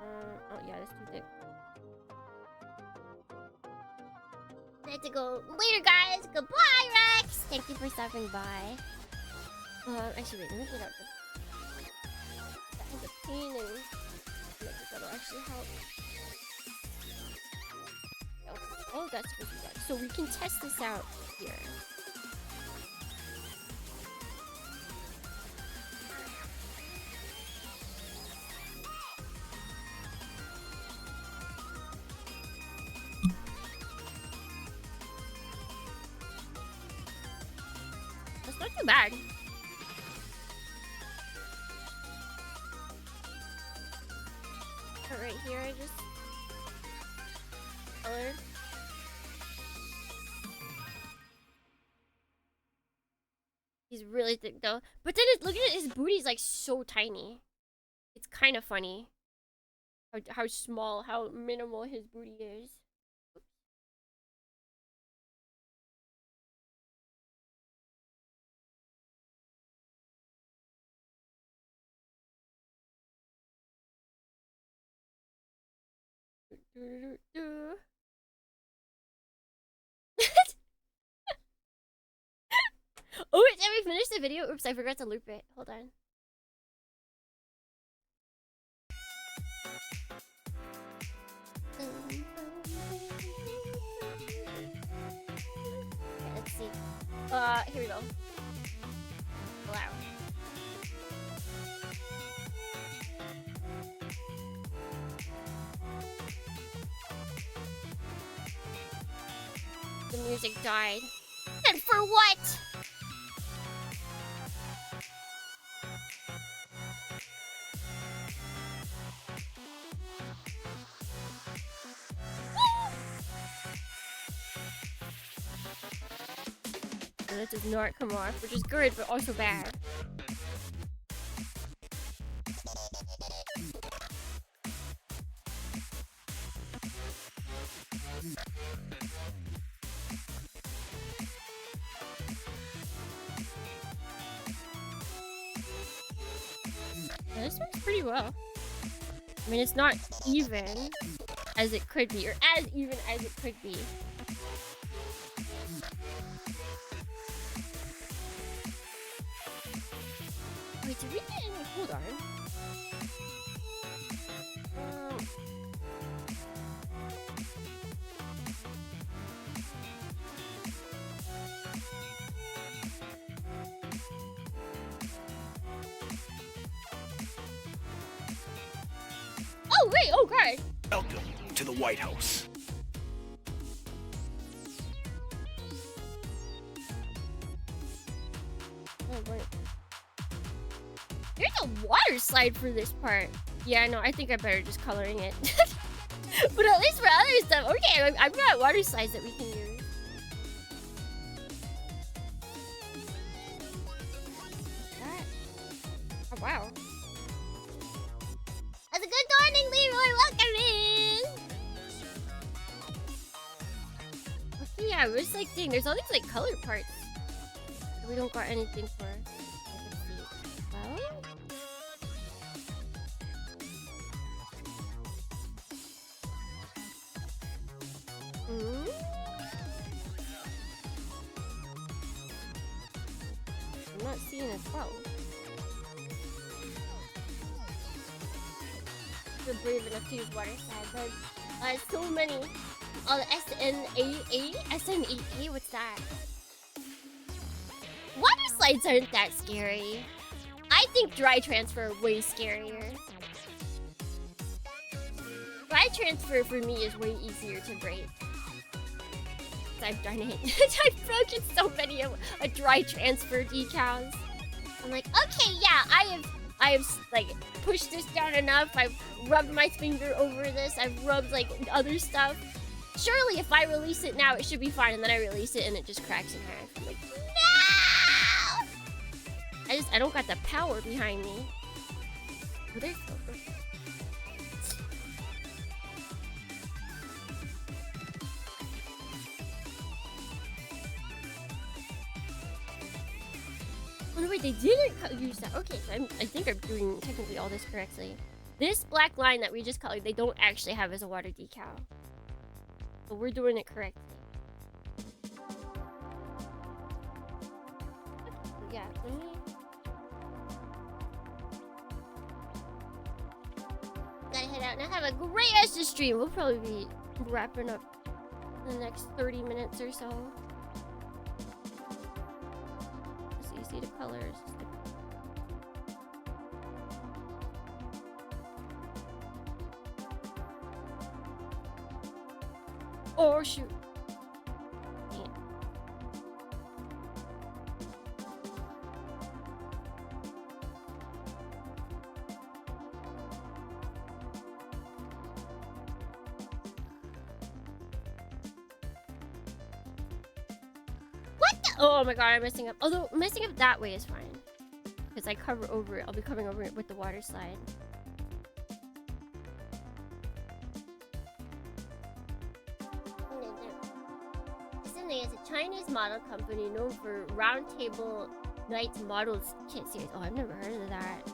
Oh yeah, that's too thick. I have to go later, guys. Goodbye, Rex. Thank you for stopping by. Actually, wait, let me get out the... That has a pain and... That'll actually help. Oh, that's what we got. So we can test this out here. That's not too bad. Right here, I just colored. He's really thick though. But then look at it, his booty's like so tiny. It's kind of funny how small, how minimal his booty is. Oh, did we finish the video? Oops, I forgot to loop it. Hold on. Okay, let's see. Here we go. Wow. The music died. And for what? That does not come off, which is good, but also bad. Yeah, this works pretty well. I mean, it's not even as it could be, or as even as it could be. Wait, did we get any? Hold on. Oh wait! Oh god! Welcome to the White House. Oh wait. There's a water slide for this part. Yeah, no, I think I better just coloring it. But at least for other stuff, okay, I've got water slides that we can use. That. Oh wow. That's a good morning, Leroy. Welcome in. Okay, yeah, I was like, dang, there's all these like color parts. We don't got anything for. Well. I'm not seeing a 12. You're brave enough to use water slide, but so many. Oh, the SN8A? SN8A? What's that? Water slides aren't that scary. I think dry transfer are way scarier. Dry transfer for me is way easier to break. I've done it. I've broken so many of dry transfer decals. I'm like, okay, yeah, I have like pushed this down enough. I've rubbed my finger over this. I've rubbed like other stuff. Surely, if I release it now, it should be fine. And then I release it, and it just cracks in half. I'm like, no! I don't got the power behind me. Oh, there's silver. Oh no, wait, they didn't use that. Okay, so I think I'm doing technically all this correctly. This black line that we just colored, they don't actually have as a water decal. So we're doing it correctly. Okay, yeah, let me... Gotta head out and have a great rest of the stream. We'll probably be wrapping up in the next 30 minutes or so. So you see the colors. Oh shoot. Dang it. What the? Oh my god, I'm messing up. Although messing up that way is fine. Because I cover over it. I'll be covering over it with the water slide. Is a Chinese model company known for Roundtable Nights Models Kit Series. Oh, I've never heard of that.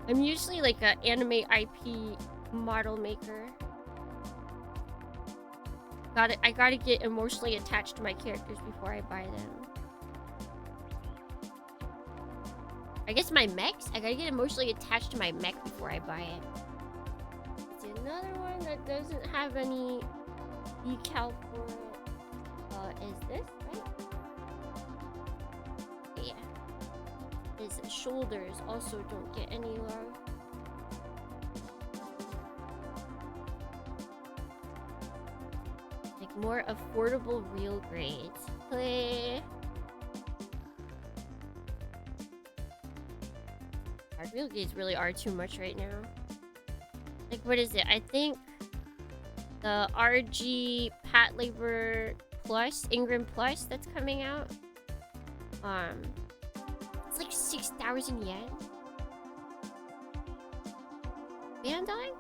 I'm usually like an anime IP model maker. I gotta get emotionally attached to my characters before I buy them. I guess my mechs? I gotta get emotionally attached to my mech before I buy it. It's another one that doesn't have any decal for it. Is this right? Yeah. His shoulders also don't get any love. Like more affordable real grades. Play. Our real grades really are too much right now. Like what is it? I think the RG Pat Labor Plus, Ingram Plus that's coming out. It's like 6,000 yen. Bandai?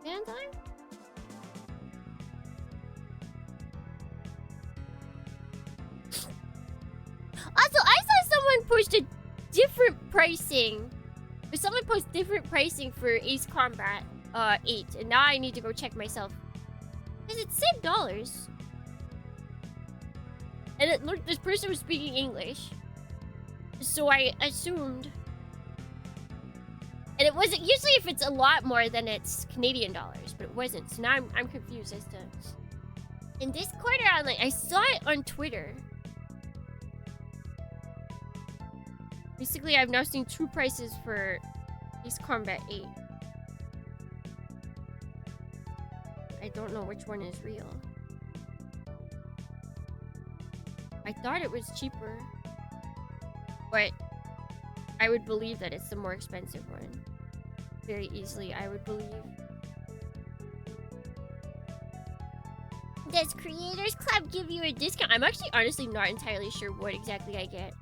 Bandai? Also, I saw someone post a different pricing. Or someone post different pricing for Ace Combat 8. And now I need to go check myself. Because it's $6. And it looked, this person was speaking English. So I assumed. And it wasn't, usually if it's a lot more then it's Canadian dollars, but it wasn't. So now I'm confused as to. In Discord or online, I saw it on Twitter. Basically, I've now seen two prices for Ace Combat 8. I don't know which one is real. I thought it was cheaper, but I would believe that it's the more expensive one. Very easily, I would believe. Does Creators Club give you a discount? I'm actually honestly not entirely sure what exactly I get.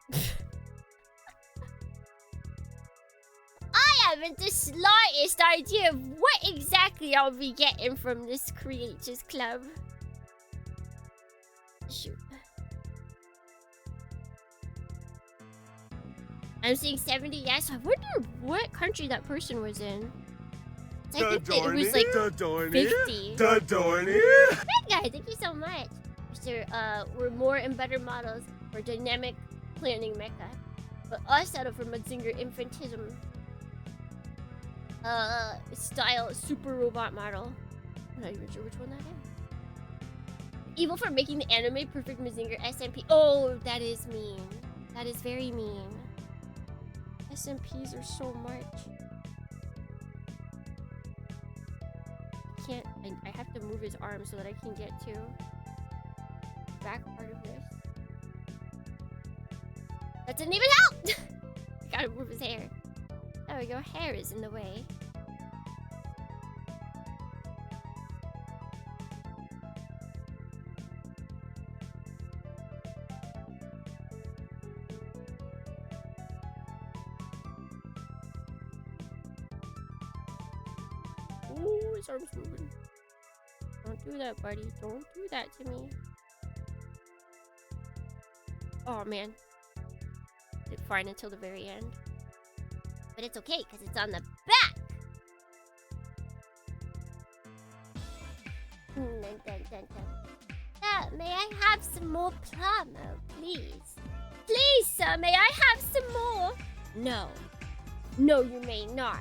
I haven't the slightest idea of what exactly I'll be getting from this Creators Club. Shoot. I'm seeing 70, yes. I wonder what country that person was in. So I think that it was like 50. Good guy, thank you so much. We're more and better models for dynamic planning mecha. But I settle for Mazinger infantism. Style super robot model. I'm not even sure which one that is. Evil for making the anime perfect Mazinger SMP. Oh, that is mean. That is very mean. SMPs are so much. I can't. I have to move his arm so that I can get to the back part of this. That didn't even help! Gotta move his hair. There we go. Hair is in the way. his arm's moving. Don't do that, buddy. Don't do that to me. Oh, man. It's fine until the very end. But it's okay, because it's on the back! Dun, dun, dun, dun. May I have some more Playmo, please? Please, sir, may I have some more? No. No, you may not.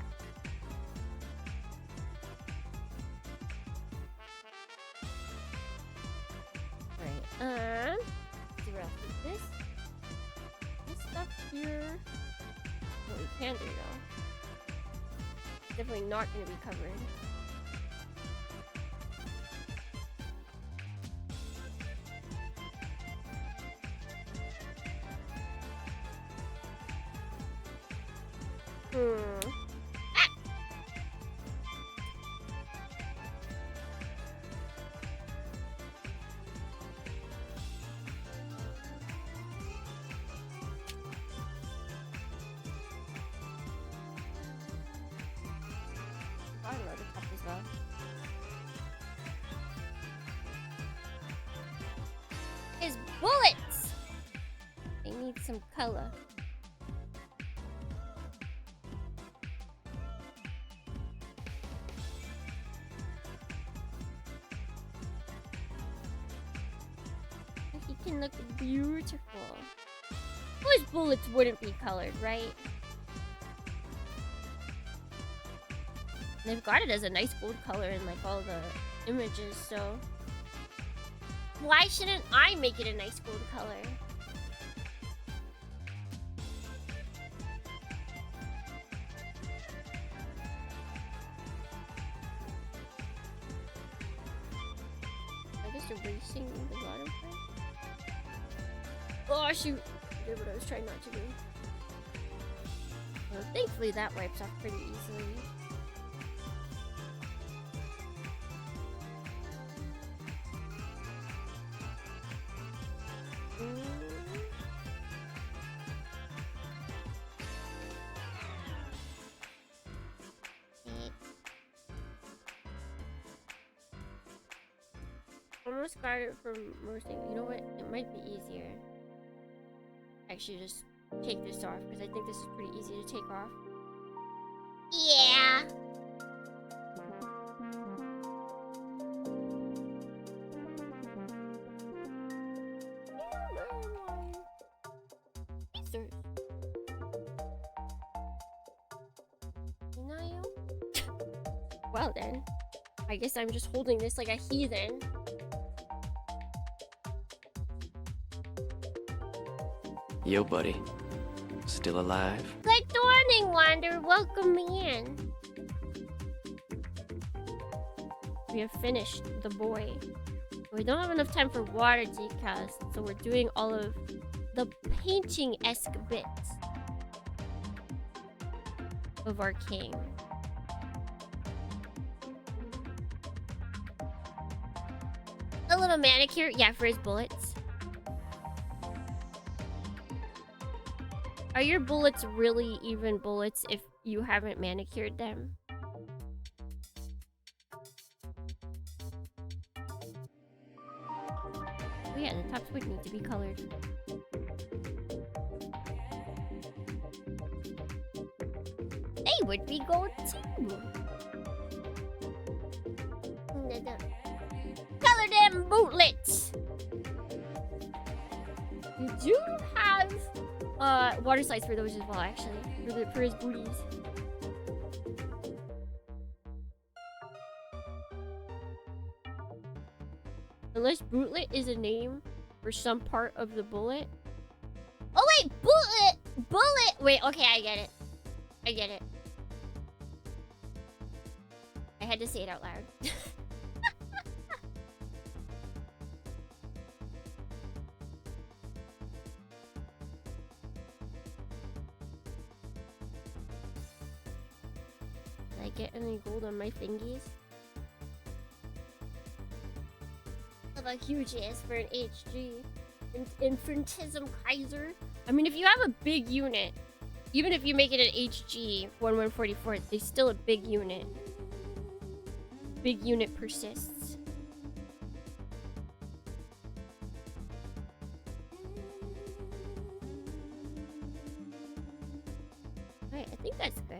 Alright, see what else is this? This stuff here. What we can do though. Definitely not gonna be covered. I don't know the top as well. His bullets! They need some color. He can look beautiful. Whose bullets wouldn't be colored, right? They've got it as a nice gold color in like all the images, so why shouldn't I make it a nice gold color? I guess erasing the bottom part. Oh shoot! I did what I was trying not to do. Well, thankfully that wipes off pretty easily. Almost got it from roasting. You know what? It might be easier. Actually, just take this off because I think this is pretty easy to take off. Yeah. Well then, I guess I'm just holding this like a heathen. Yo, buddy. Still alive? Good morning, Wander. Welcome in. We have finished the boy. We don't have enough time for water decals, so we're doing all of the painting-esque bits of our king. A little manicure, yeah, for his bullets. Are your bullets really even bullets if you haven't manicured them? Oh yeah, the tops would need to be colored. They would be gold too. Color them bootlets. You do have water slides for those as well, actually, for his booties. Unless bootlet is a name for some part of the bullet. Oh wait, bullet. Wait, okay, I get it. I had to say it out loud. Did I get any gold on my fingies? I have a huge ass for an HG. Infantism Kaiser. I mean, if you have a big unit, even if you make it an HG 1144, it's still a big unit. big unit persists. Alright, I think that's good.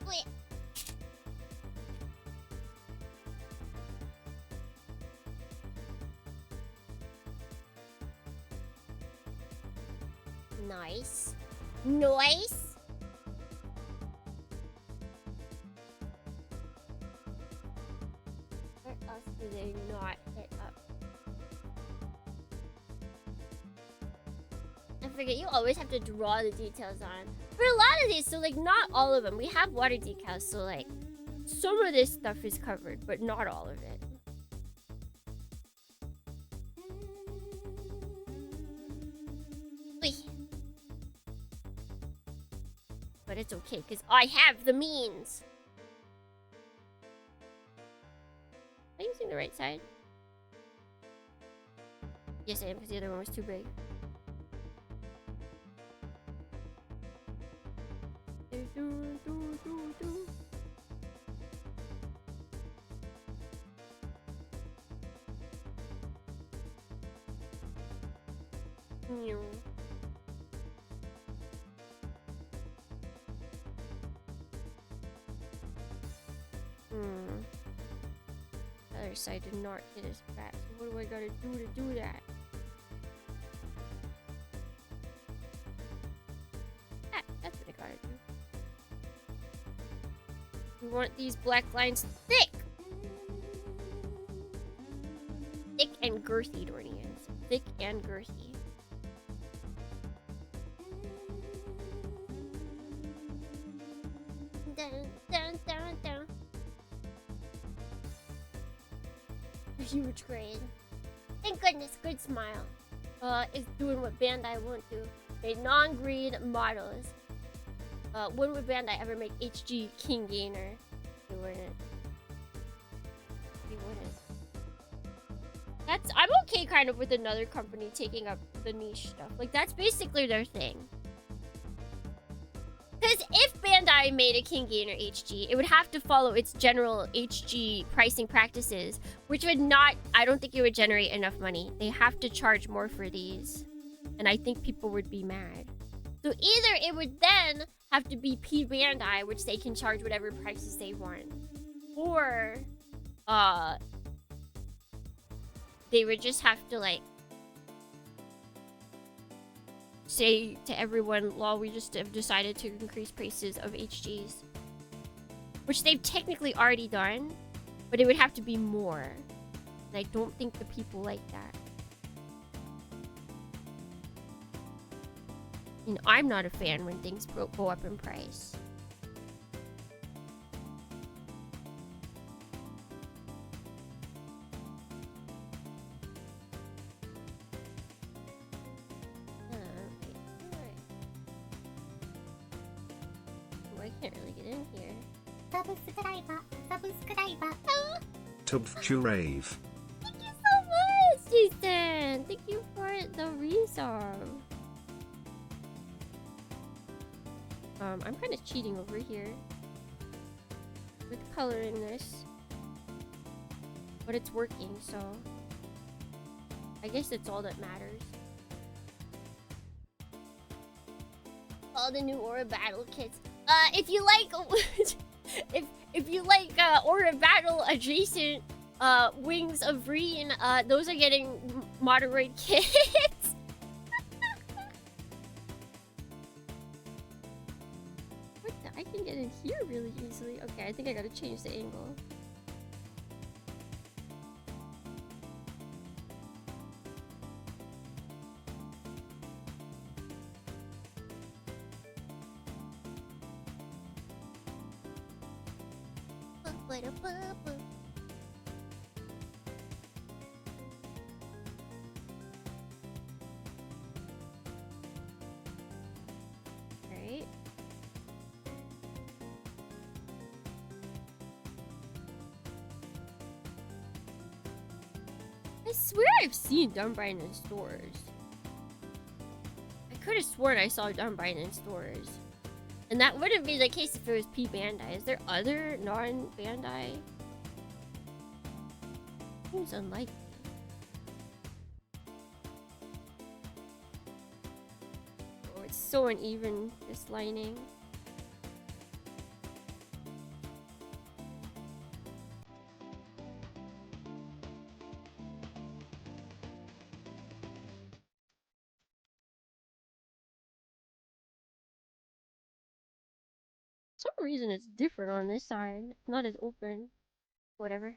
Wait. Nice. Nice. Where else do they not hit up? I forget, you always have to draw the details on. For a lot of these, so like not all of them. We have water decals, so like some of this stuff is covered, but not all of it. Wait. But it's okay, because I have the means. Am I using the right side? Yes, I am, because the other one was too big. The other side did not get as fast. What do I gotta do to do that? That's what I gotta do. We want these black lines thick! Thick and girthy, Dornians. Thick and girthy. Dun, dun, dun, dun. A huge grade. Thank goodness, good smile. Is doing what Bandai won't do. Made non-greed models. When would Bandai ever make HG King Gainer? They wouldn't. They wouldn't. I'm okay kind of with another company taking up the niche stuff. Like, that's basically their thing. Because if Bandai made a King Gainer HG, it would have to follow its general HG pricing practices, which would not, I don't think it would generate enough money. They have to charge more for these. And I think people would be mad. So either it would then have to be P Bandai, which they can charge whatever prices they want. Or, they would just have to, like, say to everyone, lol, we just have decided to increase prices of HGs. Which they've technically already done, but it would have to be more. And I don't think the people like that. And I'm not a fan when things go up in price. I can't really get in here. Tubfurave. Thank you so much, Jason! Thank you for the resub. I'm kind of cheating over here with coloring this, but it's working, so I guess it's all that matters. All the new Aura Battle kits. If you like, if you like Aura Battle adjacent Wings of Vreen, those are getting Moderoid kits. I can get in here really easily. Okay, I think I gotta change the angle. Alright. I swear I've seen Dunbrine in stores. I could have sworn I saw Dunbrine in stores. And that wouldn't be the case if it was P Bandai. Is there other non-Bandai? Seems unlikely. Oh, it's so uneven, this lining. For some reason it's different on this side. It's not as open. Whatever.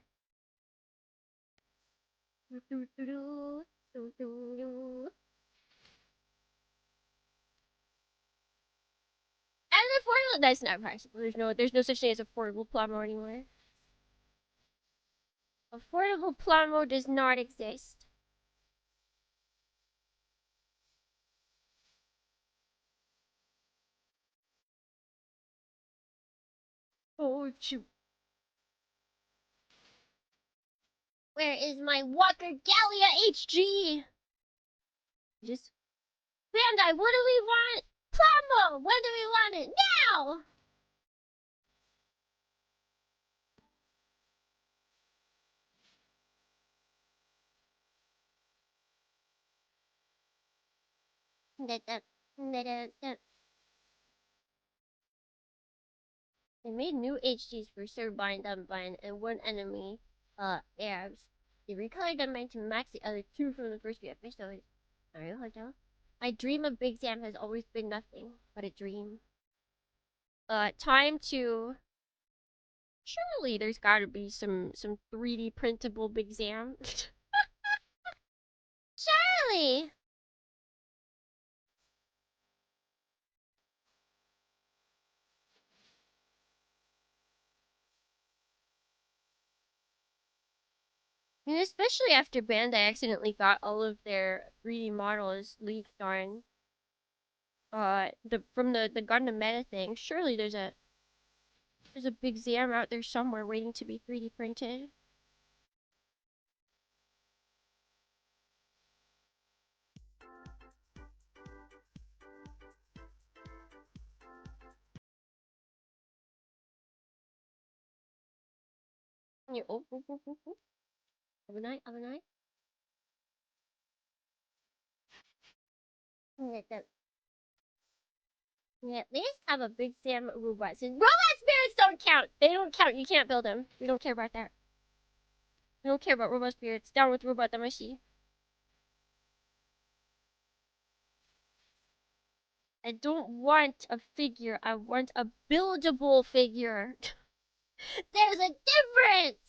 And the affordable, that's not practical. There's no such thing as affordable Playmo anymore. Affordable Playmo does not exist. Oh shoot. Where is my Walker Gallia HG? Just Bandai, what do we want? Playmo! When do we want it? Now! They made new HGs for Surbind, Unbind, and one enemy, Arabs. They recolored them to match the other two from the first few episodes. Mario Hotel. My dream of Big Sam has always been nothing but a dream. Time to... Surely there's gotta be some 3D printable Big Sam. Surely! And especially after Bandai accidentally got all of their 3D models leaked on from the Gundam Meta thing. Surely there's a Big Zam out there somewhere waiting to be 3D printed. You overnight. Yeah, at least have a Big Sam robot. Robot spirits don't count. They don't count. You can't build them. We don't care about that. We don't care about robot spirits. Down with robot damashi. I don't want a figure. I want a buildable figure. There's a difference.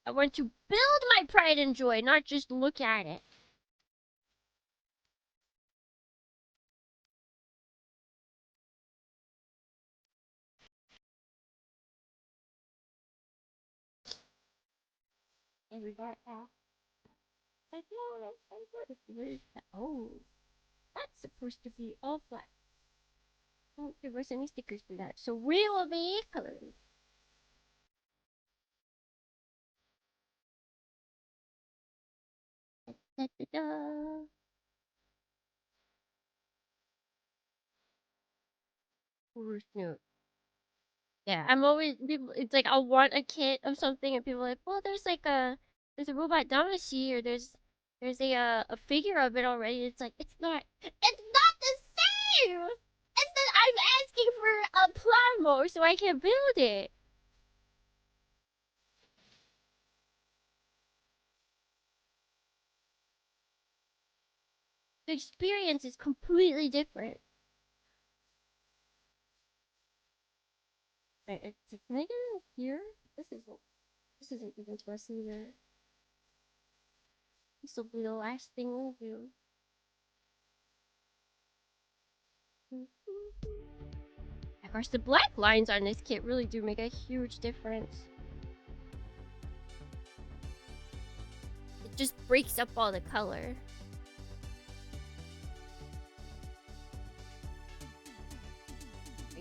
I want to build my pride and joy, not just look at it. And we got that. Oh, that's supposed to be all black. Don't give us any stickers for that. So we will be coloring. Da, da, da. Poor Snoop. Yeah, I'm always people. It's like I'll want a kit of something, and people are like, well, there's a robot Damacy, or there's a figure of it already. It's like it's not the same. It's that I'm asking for a Playmo so I can build it. The experience is completely different. Right, can I get it here? This isn't even to us either. This will be the last thing we'll do. Of course, the black lines on this kit really do make a huge difference. It just breaks up all the color.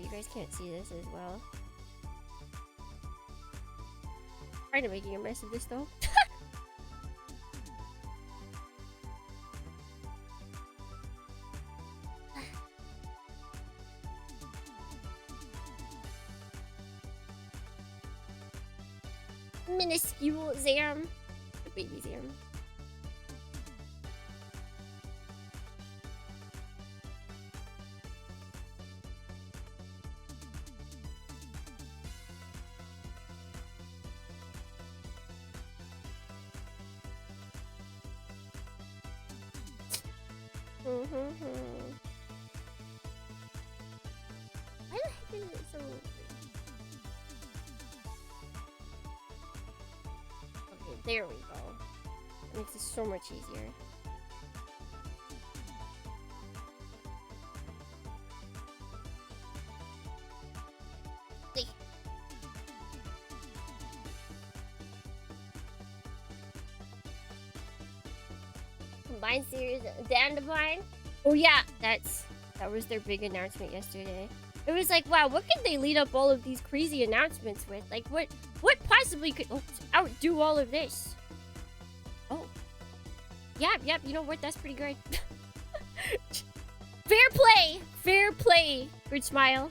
You guys can't see this as well. Kind of making a mess of this though. minuscule Zam. The baby Zam. Why the heck is it so weird? Okay, there we go. That makes it so much easier. See. Combined series Dandelion. Oh yeah, that was their big announcement yesterday. It was like, wow, what could they lead up all of these crazy announcements with? Like, what possibly could outdo all of this? Oh, yep. You know what? That's pretty great. Fair play. Good smile.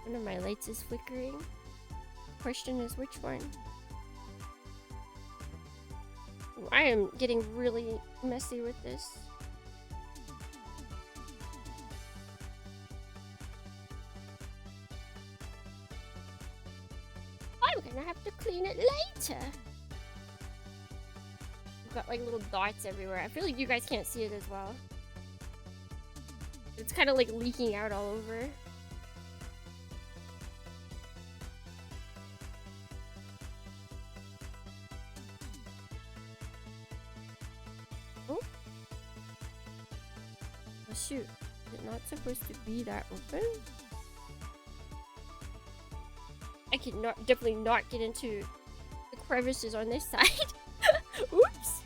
One of my lights is flickering. Question is which one? Ooh, I am getting really messy with this. I'm gonna have to clean it later. I've got like little dots everywhere. I feel like you guys can't see it as well. It's kind of like leaking out all over. Oh shoot, is it not supposed to be that open? I can definitely not get into the crevices on this side. Oops.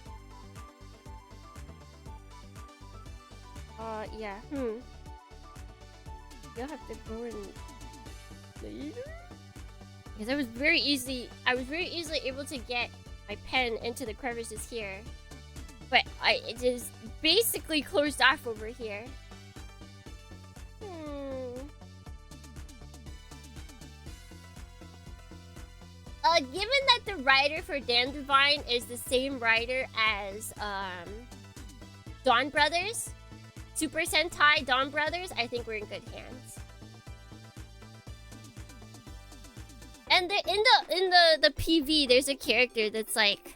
Yeah. You'll have to go in later. Because I was very easily able to get my pen into the crevices here, but it is basically closed off over here. Given that the writer for Dandelion is the same writer as Dawn Brothers, Super Sentai Dawn Brothers, I think we're in good hands. And in the PV, there's a character that's like,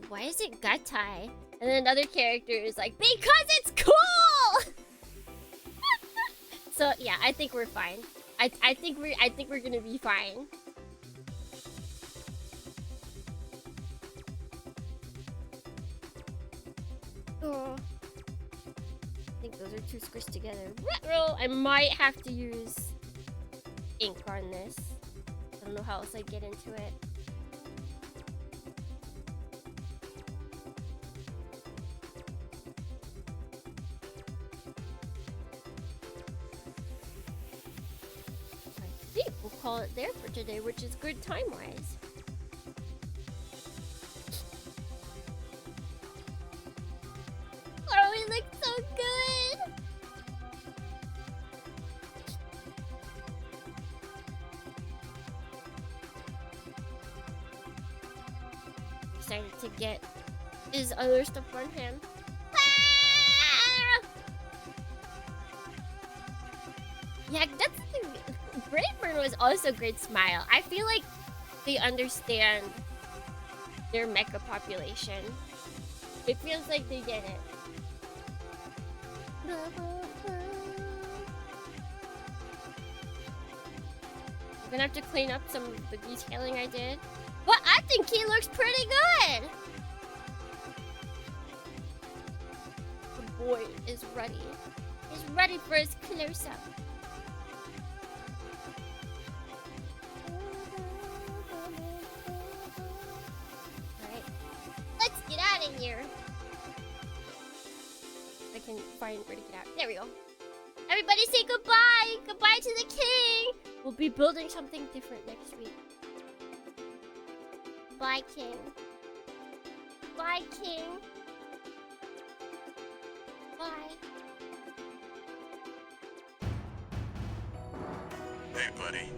why is it Gatai? And then another character is like, because it's cool. So yeah, I think we're fine. I think we're gonna be fine. Oh, I think those are too squished together. Ruh-roh! I might have to use ink on this. I don't know how else I'd get into it. I think we'll call it there for today, which is good time-wise. Oh, it looks so good! Excited to get his other stuff on him. Ah! Yeah, that's the Brightburn was also a great smile. I feel like they understand their mecha population. It feels like they get it. I'm gonna have to clean up some of the detailing I did. But I think he looks pretty good! The boy is ready. He's ready for his close-up. Alright. Let's get out of here. I can find where to get out. There we go. Everybody say goodbye! Goodbye to the king! We'll be building something different next week. Bye, king. Bye, king. buddy.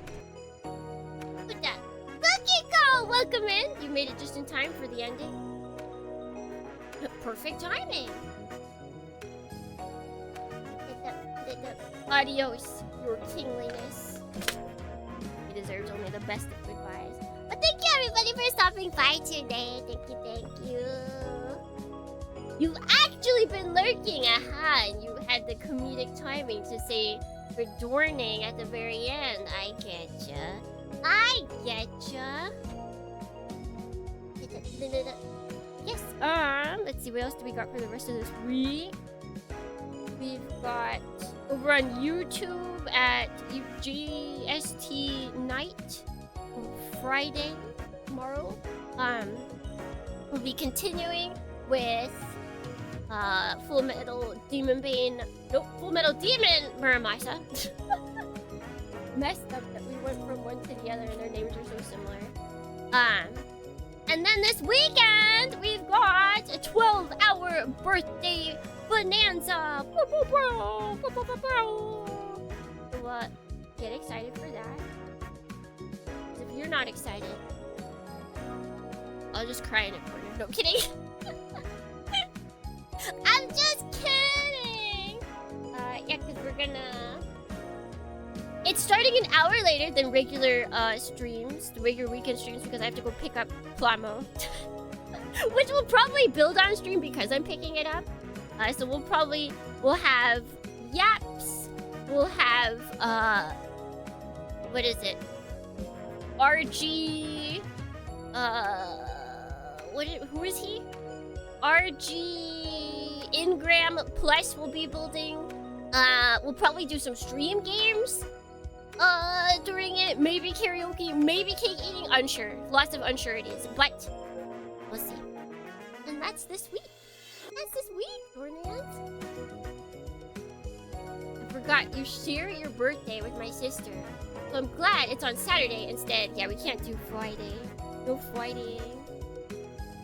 Who's that? LuKremBo! Welcome in. You made it just in time for the ending. Perfect timing. Adios, your kingliness. He deserves only the best of goodbyes. But thank you everybody for stopping by today. Thank you. You've actually been lurking, aha, and you had the comedic timing to say adorning at the very end. I getcha. Yes, let's see, what else do we got for the rest of this week? We've got over on YouTube at GST night on Friday, tomorrow. We'll be continuing with Full Metal Demon Muramasa. Messed up that we went from one to the other and their names are so similar. And then this weekend we've got a 12-hour birthday bonanza. So get excited for that. If you're not excited, I'll just cry in a corner. No kidding. I'm just kidding. Yeah, because we're gonna. It's starting an hour later than regular streams, the regular weekend streams, because I have to go pick up Playmax, which will probably build on stream because I'm picking it up. So we'll have Yaps, we'll have what is it? RG, who is he? RG Ingram Plus will be building. We'll probably do some stream games during it. Maybe karaoke, maybe cake eating, unsure. Lots of unsureties, but we'll see. And that's this week. Dornans. I forgot, you share your birthday with my sister. So I'm glad it's on Saturday instead. Yeah, we can't do Friday. No Friday.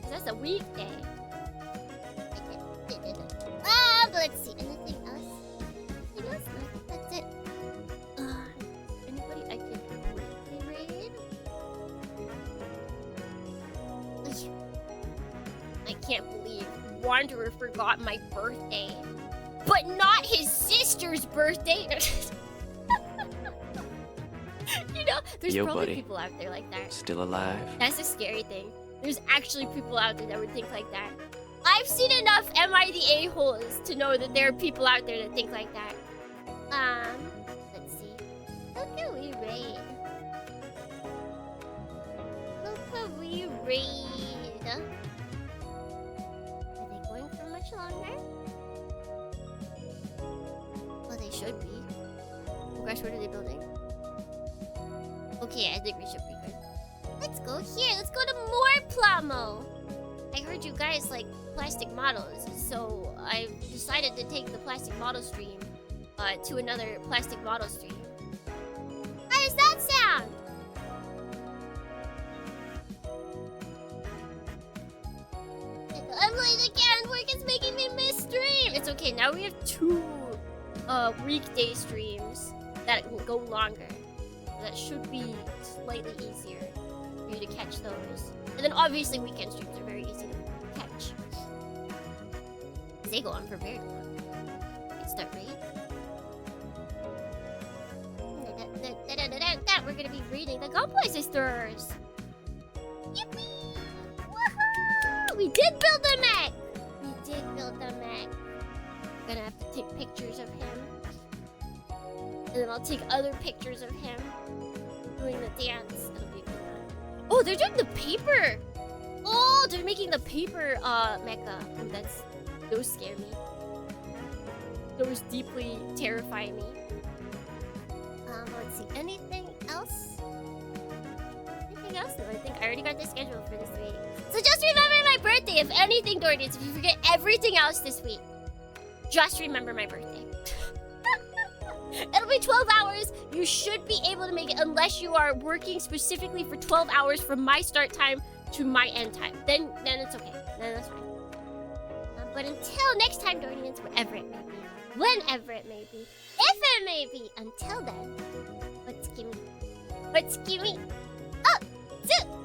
That's a weekday. But let's see. Anything else? No, that's it. Anybody I can quickly raid? I can't believe Wanderer forgot my birthday. But not his sister's birthday. You know, there's probably people out there like that. Still alive? That's a scary thing. There's actually people out there that would think like that. I've seen enough Am I the A-holes to know that there are people out there that think like that. Let's see. Who can we raid? Are they going for much longer? Well, they should be. Oh gosh, what are they building? Okay, I think we should be good. Let's go here. Let's go to more Playmax. I heard you guys like plastic models, so I decided to take the plastic model stream to another plastic model stream. How does that sound? I'm late again. Work is making me miss stream. It's okay. Now we have 2 weekday streams that will go longer. That should be slightly easier for you to catch those. And then obviously weekend streams are very easy to catch. They go on for very long. Let's start raid. We're gonna be reading the Gumboy Sisters. Yippee! Woohoo! We did build the mech! We're gonna have to take pictures of him. And then I'll take other pictures of him doing the dance. It'll be good. Oh, they're doing the paper! Oh, they're making the paper mecha. Oh, those scare me. Those deeply terrify me. Let's see. Anything else? Anything else? No, I think I already got the schedule for this week. So just remember my birthday. If anything, Dordies, if you forget everything else this week, just remember my birthday. It'll be 12 hours. You should be able to make it unless you are working specifically for 12 hours from my start time to my end time. Then it's okay. Then that's fine. But until next time, Dordians, wherever it may be, whenever it may be, if it may be, until then, let's gimme? What's gimme? Oh, two.